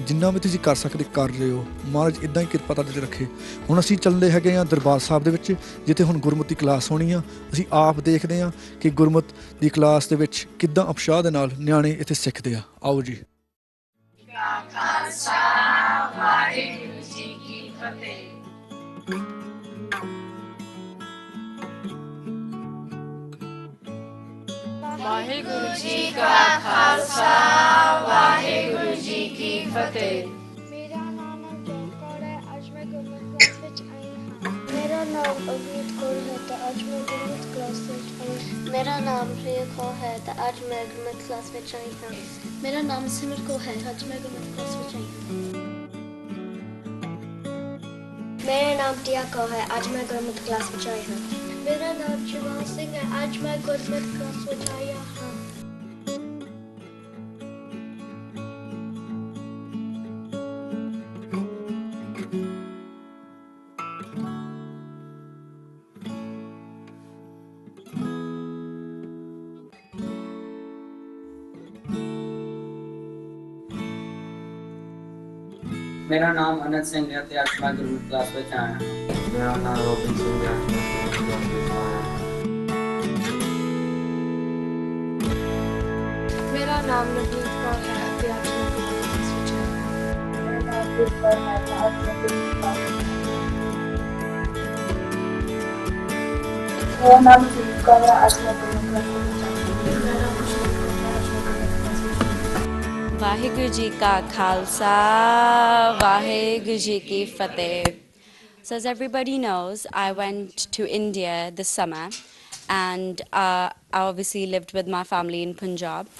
ਜਿੰਨਾ ਵੀ ਤੁਸੀਂ ਕਰ ਸਕਦੇ ਕਰ ਰਹੇ ਹੋ। ਮਹਾਰਾਜ ਇਦਾਂ ਹੀ ਕਿਰਪਾ ਤੁਹਾਡੇ 'ਤੇ ਰੱਖੇ। ਹੁਣ ਅਸੀਂ ਚੱਲਦੇ ਹੈਗੇ ਹਾਂ ਦਰਬਾਰ ਸਾਹਿਬ ਦੇ ਵਿੱਚ, ਜਿੱਥੇ ਹੁਣ ਗੁਰਮਤਿ ਕਲਾਸ ਹੋਣੀ ਆ। ਅਸੀਂ ਆਪ ਦੇਖਦੇ ਹਾਂ ਕਿ ਗੁਰਮਤਿ ਦੀ ਕਲਾਸ ਦੇ ਵਿੱਚ ਕਿੱਦਾਂ ਉਤਸ਼ਾਹ ਦੇ ਨਾਲ ਨਿਆਣੇ ਇੱਥੇ ਸਿੱਖਦੇ ਆ। ਆਓ ਜੀ। ਵਾਹਿਗੁਰੂ ਜੀ ਕੀ ਫਤਿਹ। ਵਾਹਿਗੁਰੂ ਜੀ ਕਾ ਖਾਲਸਾ, ਵਾਹਿਗੁਰੂ ਜੀ ਕੀ ਫਤਿਹ। ਮੇਰਾ ਨਾਮ ਅਨੁਜੋਤ ਕੌਰ ਹੈ। ਅੱਜ ਮੈਂ ਗੁਰਮਤਿ ਕਲਾਸ ਵਿੱਚ ਆਈ ਹਾਂ। ਮੇਰਾ ਨਾਮ ਅਵਨੀਤ ਕੌਰ ਹੈ ਤੇ ਅੱਜ ਮੈਂ ਗੁਰਮਤਿ ਕਲਾਸ ਵਿੱਚ ਆਈ ਹਾਂ। ਮੇਰਾ ਨਾਮ ਰਿਆ ਕੌਰ ਹੈ ਤੇ ਅੱਜ ਮੈਂ ਗੁਰਮਤਿ ਕਲਾਸ ਵਿੱਚ ਆਈ ਹਾਂ। ਮੇਰਾ ਨਾਮ ਸਿਮਰ ਕੌਰ ਹੈ, ਅੱਜ ਮੈਂ ਗੁਰਮਤਿ ਕਲਾਸ ਵਿੱਚ ਆਈ ਹਾਂ। ਮੇਰਾ ਨਾਮ ਟੀਆ ਕੌਰ ਹੈ, ਅੱਜ ਮੈਂ ਗੁਰਮਤਿ ਕਲਾਸ ਵਿੱਚ ਆਈ ਹਾਂ। ਮੇਰਾ ਨਾਮ ਸ਼ਿਵਾਨ ਸਿੰਘ ਹੈ, ਅੱਜ ਮੈਂ ਗੁਰਮਤਿ ਕਲਾਸ ਵਿੱਚ ਆਈ ਹਾਂ। मेरा नाम अनंत सिंह है ते आज मैं गुरमति क्लास में आया हूं। मेरा नाम रोबिन सिंह है, आज मैं गुरमति क्लास में आया हूं। मेरा नाम नवनीत कौर है ते आज मैं गुरमति क्लास में आया हूं। मेरा नाम गुरवर है ते आज मैं गुरमति क्लास में आया हूं। मेरा नाम जीत कौर है, आज मैं गुरमति क्लास में आया हूं। मेरा नाम खुशबू है, आज मैं गुरमति क्लास में आया हूं। वाहिगुरु जी का खालसा, वाहिगुरु जी की फतेह. So as everybody knows, I went to India this summer, and I obviously lived with my family in Punjab.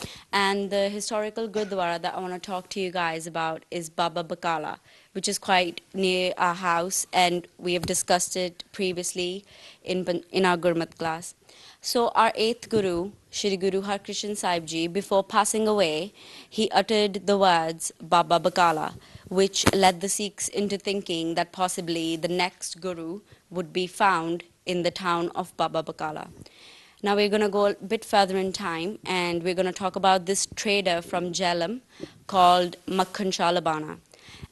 And the historical Gurdwara that I want to talk to you guys about is Baba Bakala, which is quite near our house, and we have discussed it previously in our Gurmat class. So our 8th Guru, Shri Guru Harkrishan Sahib Ji, before passing away, he uttered the words Baba Bakala, which led the Sikhs into thinking that possibly the next Guru would be found in the town of Baba Bakala. Now we're going to go a bit further in time, and we're going to talk about this trader from Jhelum called Makhan Shah Labana.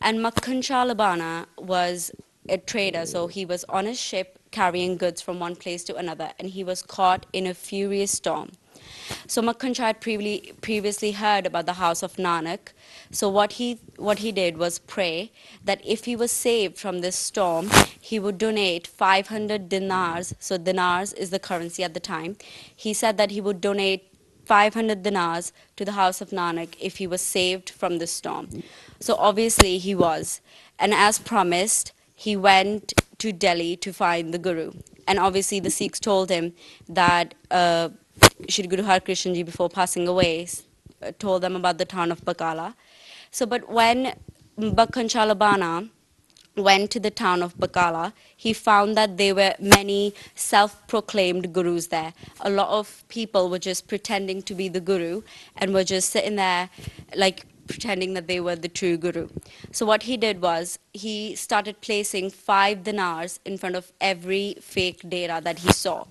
And Makhan Shah Labana was a trader, so he was on a ship carrying goods from one place to another, and he was caught in a furious storm. So Makhan Shah had previously heard about the house of Nanak. So what he did was pray that if he was saved from this storm, he would donate 500 dinars. So dinars is the currency at the time. He said that he would donate 500 dinars to the house of Nanak if he was saved from this storm. So obviously he was. And as promised, he went to Delhi to find the Guru. And obviously the Sikhs told him that Shri Guru Harkrishan Ji, before passing away, told them about the town of Bakala. So, but when Makhan Shah Labana went to the town of Bakala, he found that there were many self-proclaimed gurus there. A lot of people were just pretending to be the guru and were just sitting there like pretending that they were the true guru. So what he did was he started placing 5 dinars in front of every fake dera that he saw.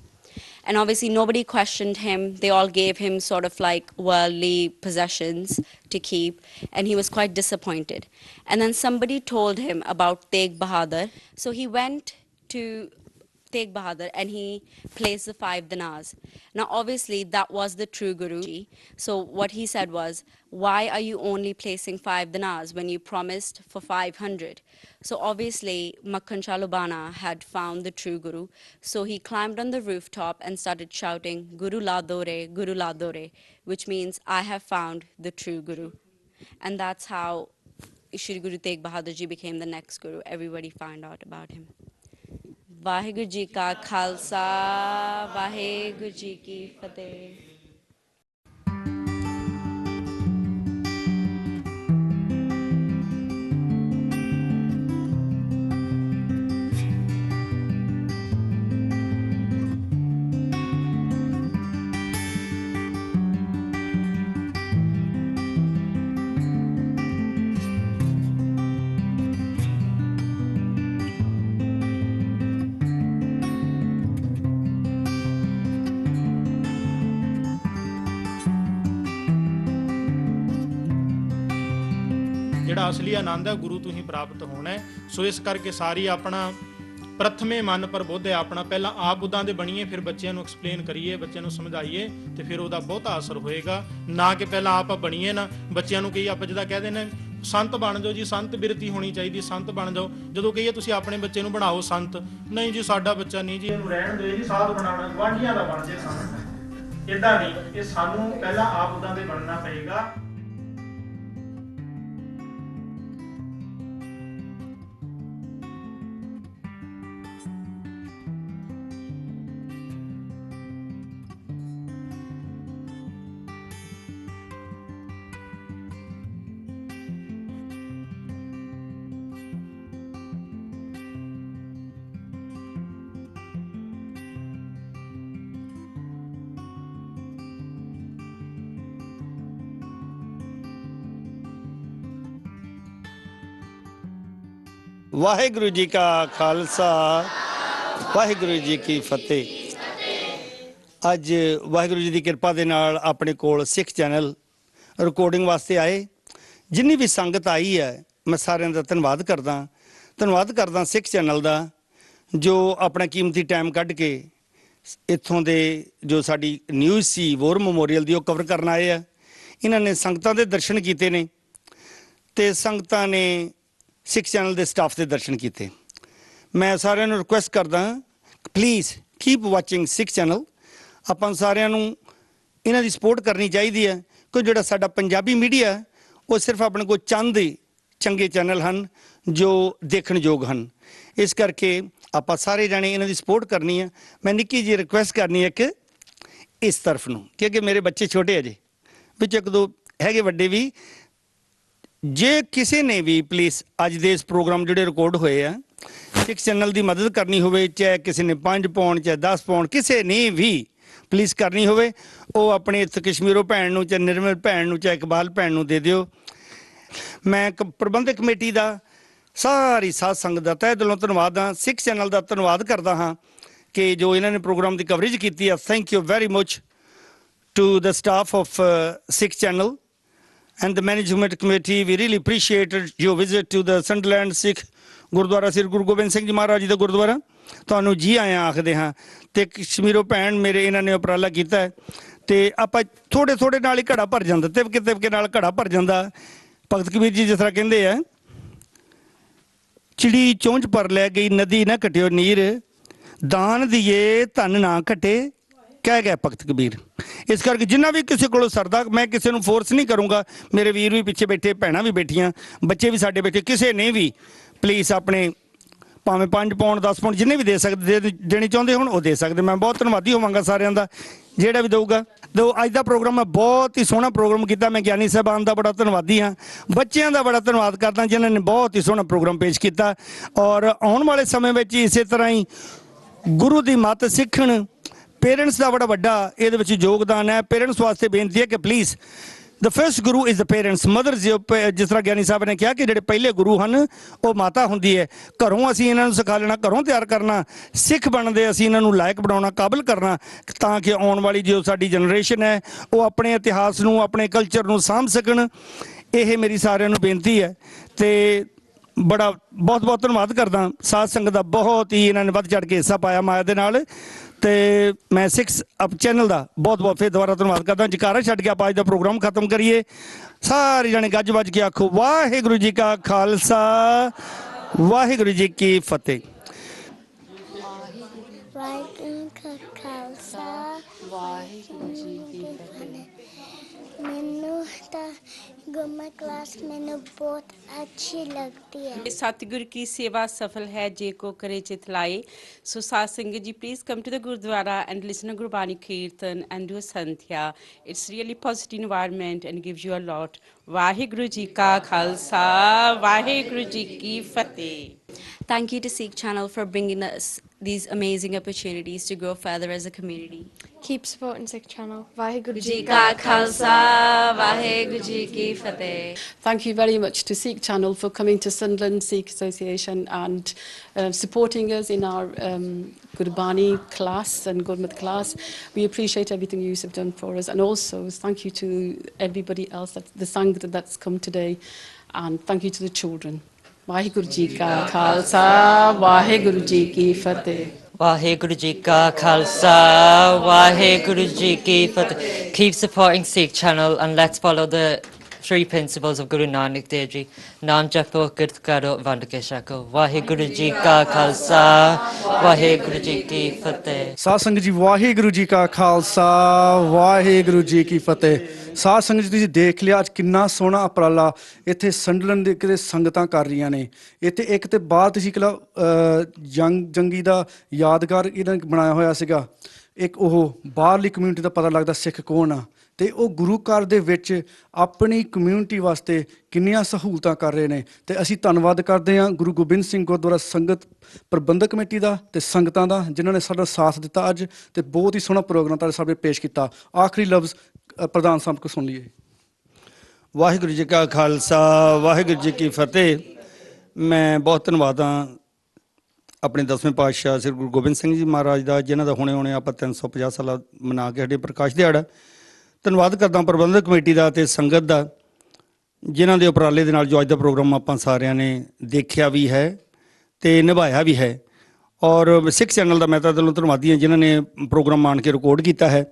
And obviously nobody questioned him. They all gave him sort of like worldly possessions to keep, and he was quite disappointed. And then somebody told him about Tegh Bahadur. So he went to Tegh Bahadur and he placed the 5 dinars. Now obviously that was the true Guru. So what he said was, why are you only placing 5 dinars when you promised for 500? So obviously Makhan Shah Labana had found the true Guru. So he climbed on the rooftop and started shouting, Guru La Dore, Guru La Dore, which means I have found the true Guru. And that's how Shri Guru Tegh Bahadur Ji became the next Guru. Everybody found out about him. Vaheguru Ji Ka Khalsa, Vaheguru Ji Ki Fateh. ਜਿਹੜਾ ਅਸਲੀ ਆਨੰਦ ਹੈ ਗੁਰੂ ਤੋਂ ਹੀ ਪ੍ਰਾਪਤ ਹੋਣਾ ਹੈ। ਸੋ ਇਸ ਕਰਕੇ ਸਾਰੀ ਆਪਣਾ ਪ੍ਰਥਮੇ ਮਨ ਪ੍ਰਬੁੱਧ ਹੈ ਆਪਣਾ, ਪਹਿਲਾਂ ਆਪ ਉਦਾਂ ਦੇ ਬਣੀਏ, ਫਿਰ ਬੱਚਿਆਂ ਨੂੰ ਐਕਸਪਲੇਨ ਕਰੀਏ, ਬੱਚਿਆਂ ਨੂੰ ਸਮਝਾਈਏ, ਤੇ ਫਿਰ ਉਹਦਾ ਬਹੁਤਾ ਅਸਰ ਹੋਏਗਾ। ਨਾ ਕਿ ਪਹਿਲਾਂ ਆਪ ਬਣੀਏ ਨਾ ਬੱਚਿਆਂ ਨੂੰ ਕਹੀ ਆਪਾਂ ਜਿੱਦਾਂ ਕਹਿੰਦੇ ਨੇ ਸੰਤ ਬਣ ਜਾਓ ਜੀ, ਸੰਤ ਬਿਰਤੀ ਹੋਣੀ ਚਾਹੀਦੀ, ਸੰਤ ਬਣ ਜਾਓ। ਜਦੋਂ ਕਹੀਏ ਤੁਸੀਂ ਆਪਣੇ ਬੱਚੇ ਨੂੰ ਬਣਾਓ ਸੰਤ, ਨਹੀਂ ਜੀ ਸਾਡਾ ਬੱਚਾ ਨਹੀਂ ਜੀ, ਇਹਨੂੰ ਰਹਿਣ ਦਿਓ ਜੀ, ਸਾਧ ਬਣਾਉਣਾ ਗੁਆਂਢੀਆਂ ਦਾ ਬਣ ਜੇ ਸੰਤ, ਇੱਦਾਂ ਨਹੀਂ। ਇਹ ਸਾਨੂੰ ਪਹਿਲਾਂ ਆਪ ਉਦਾਂ ਦੇ ਬਣਨਾ ਪਏਗਾ। ਵਾਹਿਗੁਰੂ ਜੀ ਕਾ ਖਾਲਸਾ ਵਾਹਿਗੁਰੂ ਜੀ ਕੀ ਫਤਿਹ। ਅੱਜ ਵਾਹਿਗੁਰੂ ਜੀ ਦੀ ਕਿਰਪਾ ਦੇ ਨਾਲ ਆਪਣੇ ਕੋਲ ਸਿੱਖ ਚੈਨਲ ਰਿਕਾਰਡਿੰਗ ਵਾਸਤੇ ਆਏ। ਜਿੰਨੀ ਵੀ ਸੰਗਤ ਆਈ ਹੈ ਮੈਂ ਸਾਰਿਆਂ ਦਾ ਧੰਨਵਾਦ ਕਰਦਾ ਸਿੱਖ ਚੈਨਲ ਦਾ, ਜੋ ਆਪਣਾ ਕੀਮਤੀ ਟਾਈਮ ਕੱਢ ਕੇ ਇੱਥੋਂ ਦੇ ਜੋ ਸਾਡੀ ਨਿਊਜ਼ ਸੀ ਵੋਰ ਮੈਮੋਰੀਅਲ ਦੀ ਉਹ ਕਵਰ ਕਰਨ ਆਏ ਆ। ਇਹਨਾਂ ਨੇ ਸੰਗਤਾਂ ਦੇ ਦਰਸ਼ਨ ਕੀਤੇ ਨੇ ਤੇ ਸੰਗਤਾਂ ਨੇ ਸਿੱਖ ਚੈਨਲ ਦੇ ਸਟਾਫ ਦੇ ਦਰਸ਼ਨ ਕੀਤੇ। ਮੈਂ ਸਾਰਿਆਂ ਨੂੰ ਰਿਕੁਐਸਟ ਕਰਦਾ please keep watching Sikh channel. ਆਪਾਂ ਸਾਰਿਆਂ ਨੂੰ ਇਹਨਾਂ ਦੀ ਸਪੋਰਟ ਕਰਨੀ ਚਾਹੀਦੀ ਹੈ, ਕਿਉਂਕਿ ਜਿਹੜਾ ਸਾਡਾ ਪੰਜਾਬੀ ਮੀਡੀਆ ਉਹ ਸਿਰਫ ਆਪਣੇ ਕੋਲ ਚੰਦ ਚੰਗੇ ਚੈਨਲ ਹਨ ਜੋ ਦੇਖਣਯੋਗ ਹਨ। ਇਸ ਕਰਕੇ ਆਪਾਂ ਸਾਰੇ ਜਾਣੇ ਇਹਨਾਂ ਦੀ ਸਪੋਰਟ ਕਰਨੀ ਹੈ। ਮੈਂ ਨਿੱਕੀ ਜਿਹੀ ਰਿਕੁਐਸਟ ਕਰਨੀ ਹੈ ਕਿ ਇਸ ਤਰਫ ਨੂੰ, ਕਿਉਂਕਿ ਮੇਰੇ ਬੱਚੇ ਛੋਟੇ ਅਜੇ, ਵਿੱਚ ਇੱਕ ਦੋ ਹੈਗੇ ਵੱਡੇ ਵੀ, ਜੇ ਕਿਸੇ ਨੇ ਵੀ ਪਲੀਜ਼ ਅੱਜ ਦੇ ਇਸ ਪ੍ਰੋਗਰਾਮ ਜਿਹੜੇ ਰਿਕਾਰਡ ਹੋਏ ਆ ਸਿੱਖ ਚੈਨਲ ਦੀ ਮਦਦ ਕਰਨੀ ਹੋਵੇ, ਚਾਹੇ ਕਿਸੇ ਨੇ 5 ਪਾਉਣ ਚਾਹੇ 10 ਪਾਉਣ, ਕਿਸੇ ਨੇ ਵੀ ਪਲੀਜ਼ ਕਰਨੀ ਹੋਵੇ, ਉਹ ਆਪਣੇ ਇੱਥੇ ਕਸ਼ਮੀਰੋਂ ਭੈਣ ਨੂੰ, ਚਾਹੇ ਨਿਰਮਲ ਭੈਣ ਨੂੰ, ਚਾਹੇ ਇਕਬਾਲ ਭੈਣ ਨੂੰ ਦੇ ਦਿਓ। ਮੈਂ ਪ੍ਰਬੰਧਕ ਕਮੇਟੀ ਦਾ, ਸਾਰੀ ਸਾਧ ਸੰਗਤ ਦਾ ਤਹਿ ਦਿਲੋਂ ਧੰਨਵਾਦ ਹਾਂ। ਸਿੱਖ ਚੈਨਲ ਦਾ ਧੰਨਵਾਦ ਕਰਦਾ ਹਾਂ ਕਿ ਜੋ ਇਹਨਾਂ ਨੇ ਪ੍ਰੋਗਰਾਮ ਦੀ ਕਵਰੇਜ ਕੀਤੀ ਆ। Thank you very much to the staff of Sikh channel and the management committee. We really appreciated your visit to the Sunderland Sikh Gurdwara, Sri Guru Gobind Singh Maharaj da Gurdwara. ਤੁਹਾਨੂੰ ਜੀ ਆਇਆਂ ਆਖਦੇ ਹਾਂ। ਤੇ ਕਸ਼ਮੀਰੋਂ ਭੈਣ ਮੇਰੇ ਇਹਨਾਂ ਨੇ ਉਪਰਾਲਾ ਕੀਤਾ ਤੇ ਆਪਾਂ ਥੋੜੇ ਨਾਲ ਹੀ ਘੜਾ ਭਰ ਜਾਂਦਾ, ਤਿਵਕੇ ਨਾਲ ਘੜਾ ਭਰ ਜਾਂਦਾ। ਭਗਤ ਕਬੀਰ ਜੀ ਜਿਸ ਤਰ੍ਹਾਂ ਕਹਿੰਦੇ ਆ, ਚਿੜੀ ਚੋਂਚ ਪਰ ਲੈ ਗਈ ਨਦੀ ਨਾ ਘਟਿਓ ਨੀਰ, ਦਾਨ ਦੀਏ ਧਨ ਨਾ ਘਟੇ, ਕਹਿ ਗਿਆ ਭਗਤ ਕਬੀਰ। ਇਸ ਕਰਕੇ ਜਿੰਨਾ ਵੀ ਕਿਸੇ ਕੋਲੋਂ ਸਰਦਾ, ਮੈਂ ਕਿਸੇ ਨੂੰ ਫੋਰਸ ਨਹੀਂ ਕਰੂੰਗਾ। ਮੇਰੇ ਵੀਰ ਵੀ ਪਿੱਛੇ ਬੈਠੇ, ਭੈਣਾਂ ਵੀ ਬੈਠੀਆਂ, ਬੱਚੇ ਵੀ ਸਾਡੇ ਬੈਠੇ, ਕਿਸੇ ਨੇ ਵੀ ਪਲੀਜ਼ ਆਪਣੇ ਭਾਵੇਂ 5 ਪਾਉਣ 10 ਪਾਉਣ ਜਿੰਨੇ ਵੀ ਦੇ ਸਕਦੇ, ਦੇਣੀ ਚਾਹੁੰਦੇ ਹੁਣ ਉਹ ਦੇ ਸਕਦੇ। ਮੈਂ ਬਹੁਤ ਧੰਨਵਾਦੀ ਹੋਵਾਂਗਾ ਸਾਰਿਆਂ ਦਾ ਜਿਹੜਾ ਵੀ ਦਊਗਾ। ਅੱਜ ਦਾ ਪ੍ਰੋਗਰਾਮ ਮੈਂ ਬਹੁਤ ਹੀ ਸੋਹਣਾ ਪ੍ਰੋਗਰਾਮ ਕੀਤਾ। ਮੈਂ ਗਿਆਨੀ ਸਾਹਿਬਾਨ ਦਾ ਬੜਾ ਧੰਨਵਾਦੀ ਹਾਂ, ਬੱਚਿਆਂ ਦਾ ਬੜਾ ਧੰਨਵਾਦ ਕਰਦਾ ਜਿਨ੍ਹਾਂ ਨੇ ਬਹੁਤ ਹੀ ਸੋਹਣਾ ਪ੍ਰੋਗਰਾਮ ਪੇਸ਼ ਕੀਤਾ। ਔਰ ਆਉਣ ਵਾਲੇ ਸਮੇਂ ਵਿੱਚ ਇਸੇ ਤਰ੍ਹਾਂ ਹੀ ਗੁਰੂ ਦੀ ਮੱਤ ਸਿੱਖਣ, ਪੇਰੈਂਟਸ ਦਾ ਬੜਾ ਵੱਡਾ ਇਹਦੇ ਵਿੱਚ ਯੋਗਦਾਨ ਹੈ। ਪੇਰੈਂਟਸ ਵਾਸਤੇ ਬੇਨਤੀ ਹੈ ਕਿ please the first Guru is the parents, mother. ਜਿਸ ਤਰ੍ਹਾਂ ਗਿਆਨੀ ਸਾਹਿਬ ਨੇ ਕਿਹਾ ਕਿ ਜਿਹੜੇ ਪਹਿਲੇ ਗੁਰੂ ਹਨ ਉਹ ਮਾਤਾ ਹੁੰਦੀ ਹੈ। ਘਰੋਂ ਅਸੀਂ ਇਹਨਾਂ ਨੂੰ ਸਿਖਾ ਲੈਣਾ, ਘਰੋਂ ਤਿਆਰ ਕਰਨਾ, ਸਿੱਖ ਬਣਦੇ ਅਸੀਂ ਇਹਨਾਂ ਨੂੰ ਲਾਇਕ ਬਣਾਉਣਾ, ਕਾਬਲ ਕਰਨਾ, ਤਾਂ ਕਿ ਆਉਣ ਵਾਲੀ ਜੋ ਸਾਡੀ ਜਨਰੇਸ਼ਨ ਹੈ ਉਹ ਆਪਣੇ ਇਤਿਹਾਸ ਨੂੰ, ਆਪਣੇ ਕਲਚਰ ਨੂੰ ਸਾਂਭ ਸਕਣ। ਇਹ ਮੇਰੀ ਸਾਰਿਆਂ ਨੂੰ ਬੇਨਤੀ ਹੈ ਤੇ ਬੜਾ ਬਹੁਤ ਧੰਨਵਾਦ ਕਰਦਾ ਸਾਧ ਸੰਗਤ ਦਾ। ਬਹੁਤ ਹੀ ਇਹਨਾਂ ਨੇ ਵੱਧ ਚੜ੍ਹ ਕੇ ਹਿੱਸਾ ਪਾਇਆ ਮਾਇਆ ਦੇ ਨਾਲ। ਤੇ ਮੈਂ ਸਿੱਖ ਅਪ ਚੈਨਲ ਦਾ ਬਹੁਤ ਫਿਰ ਦੁਬਾਰਾ ਧੰਨਵਾਦ ਕਰਦਾ। ਜਕਾਰਾ ਛੱਡ ਕੇ ਆਪਾਂ ਅੱਜ ਦਾ ਪ੍ਰੋਗਰਾਮ ਖਤਮ ਕਰੀਏ। ਸਾਰੇ ਜਣੇ ਗੱਜ ਵੱਜ ਕੇ ਆਖੋ ਵਾਹਿਗੁਰੂ ਜੀ ਕਾ ਖਾਲਸਾ ਵਾਹਿਗੁਰੂ ਜੀ ਕੀ ਫਤਿਹ। ਵਾਹਿਗੁਰੂ ਕਾ ਖਾਲਸਾ ਵਾਹਿਗੁਰੂ ਜੀ ਕੀ ਫਤਿਹ। ਮੈਨੂੰ ਤਾਂ ਗੁਰਮਤਿ ਕਲਾਸ ਮੈਨੂੰ ਬਹੁਤ अच्छी लगती है। सतगुरु की सेवा सफल है जे को करे चित लाए। So साध संगत जी, please come to the Gurdwara and listen to Gurbani Kirtan and do a Sandhya. It's really positive environment and gives you a lot. Vaheguru ji ka khalsa, Vaheguru ji ki fateh. Thank you to Sikh Channel for bringing us these amazing opportunities to grow further as a community. Keep supporting Sikh Channel. Vaheguru ji ka khalsa, Vaheguru ji ki fateh. Thank you very much to Sikh Channel for coming to Sunderland Sikh Association and supporting us in our Gurbani class and Gurmat class. We appreciate everything you have done for us, and also thank you to everybody else, the Sangat that's come today. and thank you to the children. Vaheguru Ji Ka Khalsa, Vaheguru Ji Ki Fateh. Vaheguru Ji Ka Khalsa, Vaheguru Ji Ki Fateh. Keep supporting Sikh channel and let's follow the 3 principles of Guru Nanak Dev Ji. Naam japo, kirt karo, vand ke shako. Vaheguru Ji Ka Khalsa, Vaheguru Ji Ki Fateh. ਸਾਧ ਸੰਗਤ ਜੀ ਵਾਹਿਗੁਰੂ ਜੀ ਕਾ ਖਾਲਸਾ ਵਾਹਿਗੁਰੂ ਜੀ ਕੀ ਫਤਿਹ। ਸਾਧ ਸੰਗਤ ਜੀ ਤੁਸੀਂ ਦੇਖ ਲਿਆ ਅੱਜ ਕਿੰਨਾ ਸੋਹਣਾ ਉਪਰਾਲਾ ਇੱਥੇ ਸੰਡਲਨ ਦੇ ਕਿਤੇ ਸੰਗਤਾਂ ਕਰ ਰਹੀਆਂ ਨੇ। ਇੱਥੇ ਇੱਕ ਤੇ ਬਾਹਰ ਤੁਸੀਂ ਕਿਲਾ ਜੰਗੀ ਦਾ ਯਾਦਗਾਰ ਇਹਨਾਂ ਨੇ ਬਣਾਇਆ ਹੋਇਆ ਸੀਗਾ। ਇੱਕ ਉਹ ਬਾਹਰਲੀ ਕਮਿਊਨਿਟੀ ਦਾ ਪਤਾ ਲੱਗਦਾ ਸਿੱਖ ਕੌਣ ਆ ਤੇ ਉਹ ਗੁਰੂ ਘਰ ਦੇ ਵਿੱਚ ਆਪਣੀ ਕਮਿਊਨਿਟੀ ਵਾਸਤੇ ਕਿੰਨੀਆਂ ਸਹੂਲਤਾਂ ਕਰ ਰਹੇ ਨੇ। ਤੇ ਅਸੀਂ ਧੰਨਵਾਦ ਕਰਦੇ ਹਾਂ ਗੁਰੂ ਗੋਬਿੰਦ ਸਿੰਘ ਗੁਰਦੁਆਰਾ ਸੰਗਤ ਪ੍ਰਬੰਧਕ ਕਮੇਟੀ ਦਾ ਤੇ ਸੰਗਤਾਂ ਦਾ ਜਿਨ੍ਹਾਂ ਨੇ ਸਾਡਾ ਸਾਥ ਦਿੱਤਾ ਅੱਜ ਤੇ ਬਹੁਤ ਹੀ ਸੋਹਣਾ ਪ੍ਰੋਗਰਾਮ ਤੁਹਾਡੇ ਸਾਹਮਣੇ ਪੇਸ਼ ਕੀਤਾ। ਆਖਰੀ ਲਫ਼ਜ਼ ਪ੍ਰਧਾਨ ਸਾਹਿਬ ਕੋ ਸੁਣ ਲਈਏ। ਵਾਹਿਗੁਰੂ ਜੀ ਕਾ ਖਾਲਸਾ ਵਾਹਿਗੁਰੂ ਜੀ ਕੀ ਫਤਿਹ। ਮੈਂ ਬਹੁਤ ਧੰਨਵਾਦ ਹਾਂ ਆਪਣੇ 10ਵੇਂ ਪਾਤਸ਼ਾਹ ਸ੍ਰੀ ਗੁਰੂ ਗੋਬਿੰਦ ਸਿੰਘ ਜੀ ਮਹਾਰਾਜ ਦਾ, ਜਿਨ੍ਹਾਂ ਦਾ ਹੁਣੇ ਆਪਾਂ 350 ਸਾਲਾ ਮਨਾ ਕੇ ਸਾਡੇ ਪ੍ਰਕਾਸ਼ ਦਿਹਾੜਾ। ਧੰਨਵਾਦ ਕਰਦਾ ਪ੍ਰਬੰਧਕ ਕਮੇਟੀ ਦਾ ਅਤੇ ਸੰਗਤ ਦਾ, ਜਿਨ੍ਹਾਂ ਦੇ ਉਪਰਾਲੇ ਦੇ ਨਾਲ ਜੋ ਅੱਜ ਦਾ ਪ੍ਰੋਗਰਾਮ ਆਪਾਂ ਸਾਰਿਆਂ ਨੇ ਦੇਖਿਆ ਵੀ ਹੈ ਅਤੇ ਨਿਭਾਇਆ ਵੀ ਹੈ। ਔਰ ਸਿੱਖ ਚੈਨਲ ਦਾ ਮੈਂ ਤਾਂ ਦਿਲੋਂ ਧੰਨਵਾਦੀ ਹਾਂ ਜਿਨ੍ਹਾਂ ਨੇ ਪ੍ਰੋਗਰਾਮ ਆਣ ਕੇ ਰਿਕਾਰਡ ਕੀਤਾ ਹੈ।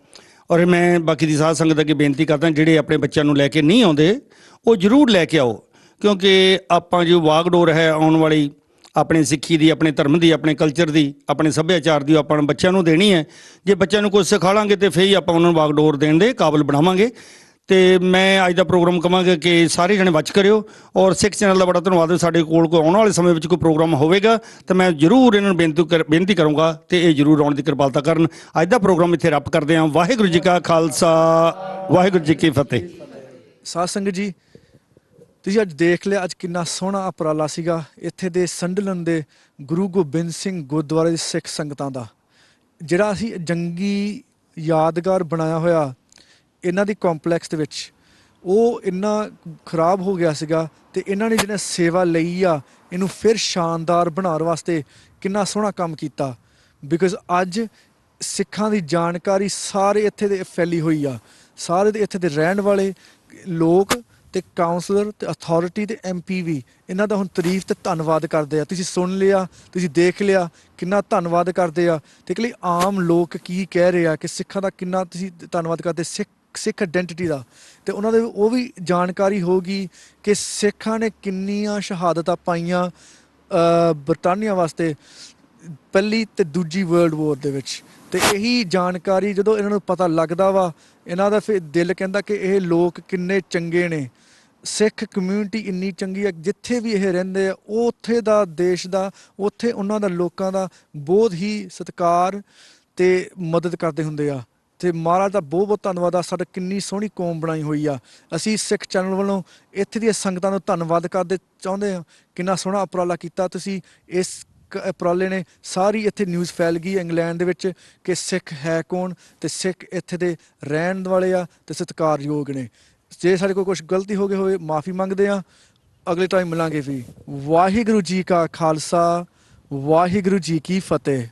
ਔਰ ਮੈਂ ਬਾਕੀ ਦੀ ਸਾਧ ਸੰਗਤ ਅੱਗੇ ਬੇਨਤੀ ਕਰਦਾ, ਜਿਹੜੇ ਆਪਣੇ ਬੱਚਿਆਂ ਨੂੰ ਲੈ ਕੇ ਨਹੀਂ ਆਉਂਦੇ ਉਹ ਜ਼ਰੂਰ ਲੈ ਕੇ ਆਓ, ਕਿਉਂਕਿ ਆਪਾਂ ਜੋ ਵਾਗਡੋਰ ਹੈ ਆਉਣ ਵਾਲੀ ਆਪਣੇ ਸਿੱਖੀ ਦੀ, ਆਪਣੇ ਧਰਮ ਦੀ, ਆਪਣੇ ਕਲਚਰ ਦੀ, ਆਪਣੇ ਸੱਭਿਆਚਾਰ ਦੀ ਆਪਾਂ ਬੱਚਿਆਂ ਨੂੰ ਦੇਣੀ ਹੈ। ਜੇ ਬੱਚਿਆਂ ਨੂੰ ਕੁਝ ਸਿਖਾ ਲਾਂਗੇ ਤਾਂ ਫਿਰ ਹੀ ਆਪਾਂ ਉਹਨਾਂ ਨੂੰ ਵਾਗਡੋਰ ਦੇਣ ਦੇ ਕਾਬਲ ਬਣਾਵਾਂਗੇ। ਅਤੇ ਮੈਂ ਅੱਜ ਦਾ ਪ੍ਰੋਗਰਾਮ ਕਹਾਂਗਾ ਕਿ ਸਾਰੇ ਜਣੇ watch ਕਰਿਓ। ਔਰ ਸਿੱਖ ਚੈਨਲ ਦਾ ਬੜਾ ਧੰਨਵਾਦ। ਸਾਡੇ ਕੋਲ ਕੋਈ ਆਉਣ ਵਾਲੇ ਸਮੇਂ ਵਿੱਚ ਕੋਈ ਪ੍ਰੋਗਰਾਮ ਹੋਵੇਗਾ ਤਾਂ ਮੈਂ ਜ਼ਰੂਰ ਇਹਨਾਂ ਨੂੰ ਬੇਨਤੀ ਕਰੂੰਗਾ ਅਤੇ ਇਹ ਜ਼ਰੂਰ ਆਉਣ ਦੀ ਕਿਰਪਾਲਤਾ ਕਰਨ। ਅੱਜ ਦਾ ਪ੍ਰੋਗਰਾਮ ਇੱਥੇ ਰੱਬ ਕਰਦੇ ਹਾਂ। ਵਾਹਿਗੁਰੂ ਜੀ ਕਾ ਖਾਲਸਾ ਵਾਹਿਗੁਰੂ ਜੀ ਕੀ ਫਤਿਹ। ਸਾਧ ਸੰਗਤ ਜੀ ਤੁਸੀਂ ਅੱਜ ਦੇਖ ਲਿਆ ਅੱਜ ਕਿੰਨਾ ਸੋਹਣਾ ਉਪਰਾਲਾ ਸੀਗਾ ਇੱਥੇ ਦੇ ਸੰਡਲਨ ਦੇ ਗੁਰੂ ਗੋਬਿੰਦ ਸਿੰਘ ਗੁਰਦੁਆਰੇ ਦੀ ਸਿੱਖ ਸੰਗਤਾਂ ਦਾ, ਜਿਹੜਾ ਅਸੀਂ ਜੰਗੀ ਯਾਦਗਾਰ ਬਣਾਇਆ ਹੋਇਆ ਇਹਨਾਂ ਦੀ ਕੰਪਲੈਕਸ ਦੇ ਵਿੱਚ। ਉਹ ਇੰਨਾ ਖਰਾਬ ਹੋ ਗਿਆ ਸੀਗਾ ਅਤੇ ਇਹਨਾਂ ਨੇ ਜਿਹਨੇ ਸੇਵਾ ਲਈ ਆ ਇਹਨੂੰ ਫਿਰ ਸ਼ਾਨਦਾਰ ਬਣਾਉਣ ਵਾਸਤੇ ਕਿੰਨਾ ਸੋਹਣਾ ਕੰਮ ਕੀਤਾ। ਬਿਕੋਜ਼ ਅੱਜ ਸਿੱਖਾਂ ਦੀ ਜਾਣਕਾਰੀ ਸਾਰੇ ਇੱਥੇ ਦੇ ਫੈਲੀ ਹੋਈ ਆ। ਸਾਰੇ ਦੇ ਇੱਥੇ ਦੇ ਰਹਿਣ ਵਾਲੇ ਲੋਕ ਅਤੇ ਕਾਉਂਸਲਰ ਅਤੇ ਅਥਾਰਟੀ ਅਤੇ MP ਵੀ ਇਹਨਾਂ ਦਾ ਹੁਣ ਤਾਰੀਫ ਅਤੇ ਧੰਨਵਾਦ ਕਰਦੇ ਆ। ਤੁਸੀਂ ਸੁਣ ਲਿਆ, ਤੁਸੀਂ ਦੇਖ ਲਿਆ ਕਿੰਨਾ ਧੰਨਵਾਦ ਕਰਦੇ ਆ। ਅਤੇ ਇੱਕ ਲਈ ਆਮ ਲੋਕ ਕੀ ਕਹਿ ਰਹੇ ਆ ਕਿ ਸਿੱਖਾਂ ਦਾ ਕਿੰਨਾ ਤੁਸੀਂ ਧੰਨਵਾਦ ਕਰਦੇ ਸਿੱਖ ਆਇਡੈਂਟੀਟੀ ਦਾ। ਅਤੇ ਉਹਨਾਂ ਦੇ ਉਹ ਵੀ ਜਾਣਕਾਰੀ ਹੋਊਗੀ ਕਿ ਸਿੱਖਾਂ ਨੇ ਕਿੰਨੀਆਂ ਸ਼ਹਾਦਤਾਂ ਪਾਈਆਂ ਬਰਤਾਨੀਆ ਵਾਸਤੇ ਪਹਿਲੀ ਅਤੇ ਦੂਜੀ ਵਰਲਡ ਵਾਰ ਦੇ ਵਿੱਚ। ਅਤੇ ਇਹੀ ਜਾਣਕਾਰੀ ਜਦੋਂ ਇਹਨਾਂ ਨੂੰ ਪਤਾ ਲੱਗਦਾ ਵਾ, ਇਹਨਾਂ ਦਾ ਫਿਰ ਦਿਲ ਕਹਿੰਦਾ ਕਿ ਇਹ ਲੋਕ ਕਿੰਨੇ ਚੰਗੇ ਨੇ। ਸਿੱਖ ਕਮਿਊਨਿਟੀ ਇੰਨੀ ਚੰਗੀ ਹੈ, ਜਿੱਥੇ ਵੀ ਇਹ ਰਹਿੰਦੇ ਆ ਉੱਥੇ ਦਾ ਦੇਸ਼ ਦਾ, ਉੱਥੇ ਉਹਨਾਂ ਦਾ ਲੋਕਾਂ ਦਾ ਬਹੁਤ ਹੀ ਸਤਿਕਾਰ ਅਤੇ ਮਦਦ ਕਰਦੇ ਹੁੰਦੇ ਆ। ਅਤੇ ਮਹਾਰਾਜ ਦਾ ਬਹੁਤ ਬਹੁਤ ਧੰਨਵਾਦ ਆ। ਸਾਡਾ ਕਿੰਨੀ ਸੋਹਣੀ ਕੌਮ ਬਣਾਈ ਹੋਈ ਆ। ਅਸੀਂ ਸਿੱਖ ਚੈਨਲ ਵੱਲੋਂ ਇੱਥੇ ਦੀਆਂ ਸੰਗਤਾਂ ਨੂੰ ਧੰਨਵਾਦ ਕਰਦੇ ਚਾਹੁੰਦੇ ਹਾਂ। ਕਿੰਨਾ ਸੋਹਣਾ ਉਪਰਾਲਾ ਕੀਤਾ ਤੁਸੀਂ। ਇਸ ਉਪਰਾਲੇ ਨੇ ਸਾਰੀ ਇੱਥੇ ਨਿਊਜ਼ ਫੈਲ ਗਈ ਇੰਗਲੈਂਡ ਦੇ ਵਿੱਚ ਕਿ ਸਿੱਖ ਹੈ ਕੌਣ ਅਤੇ ਸਿੱਖ ਇੱਥੇ ਦੇ ਰਹਿਣ ਵਾਲੇ ਆ ਅਤੇ ਸਤਿਕਾਰਯੋਗ ਨੇ। ਜੇ ਸਾਡੇ ਕੋਲ ਕੁਛ ਗਲਤੀ ਹੋ ਗਈ ਹੋਵੇ ਮਾफ़ੀ ਮੰਗਦੇ ਹਾਂ। ਅਗਲੇ ਟਾਈਮ ਮਿਲਾਂਗੇ ਵੀ। ਵਾਹਿਗੁਰੂ ਜੀ ਕਾ ਖਾਲਸਾ ਵਾਹਿਗੁਰੂ ਜੀ ਕੀ ਫਤਿਹ।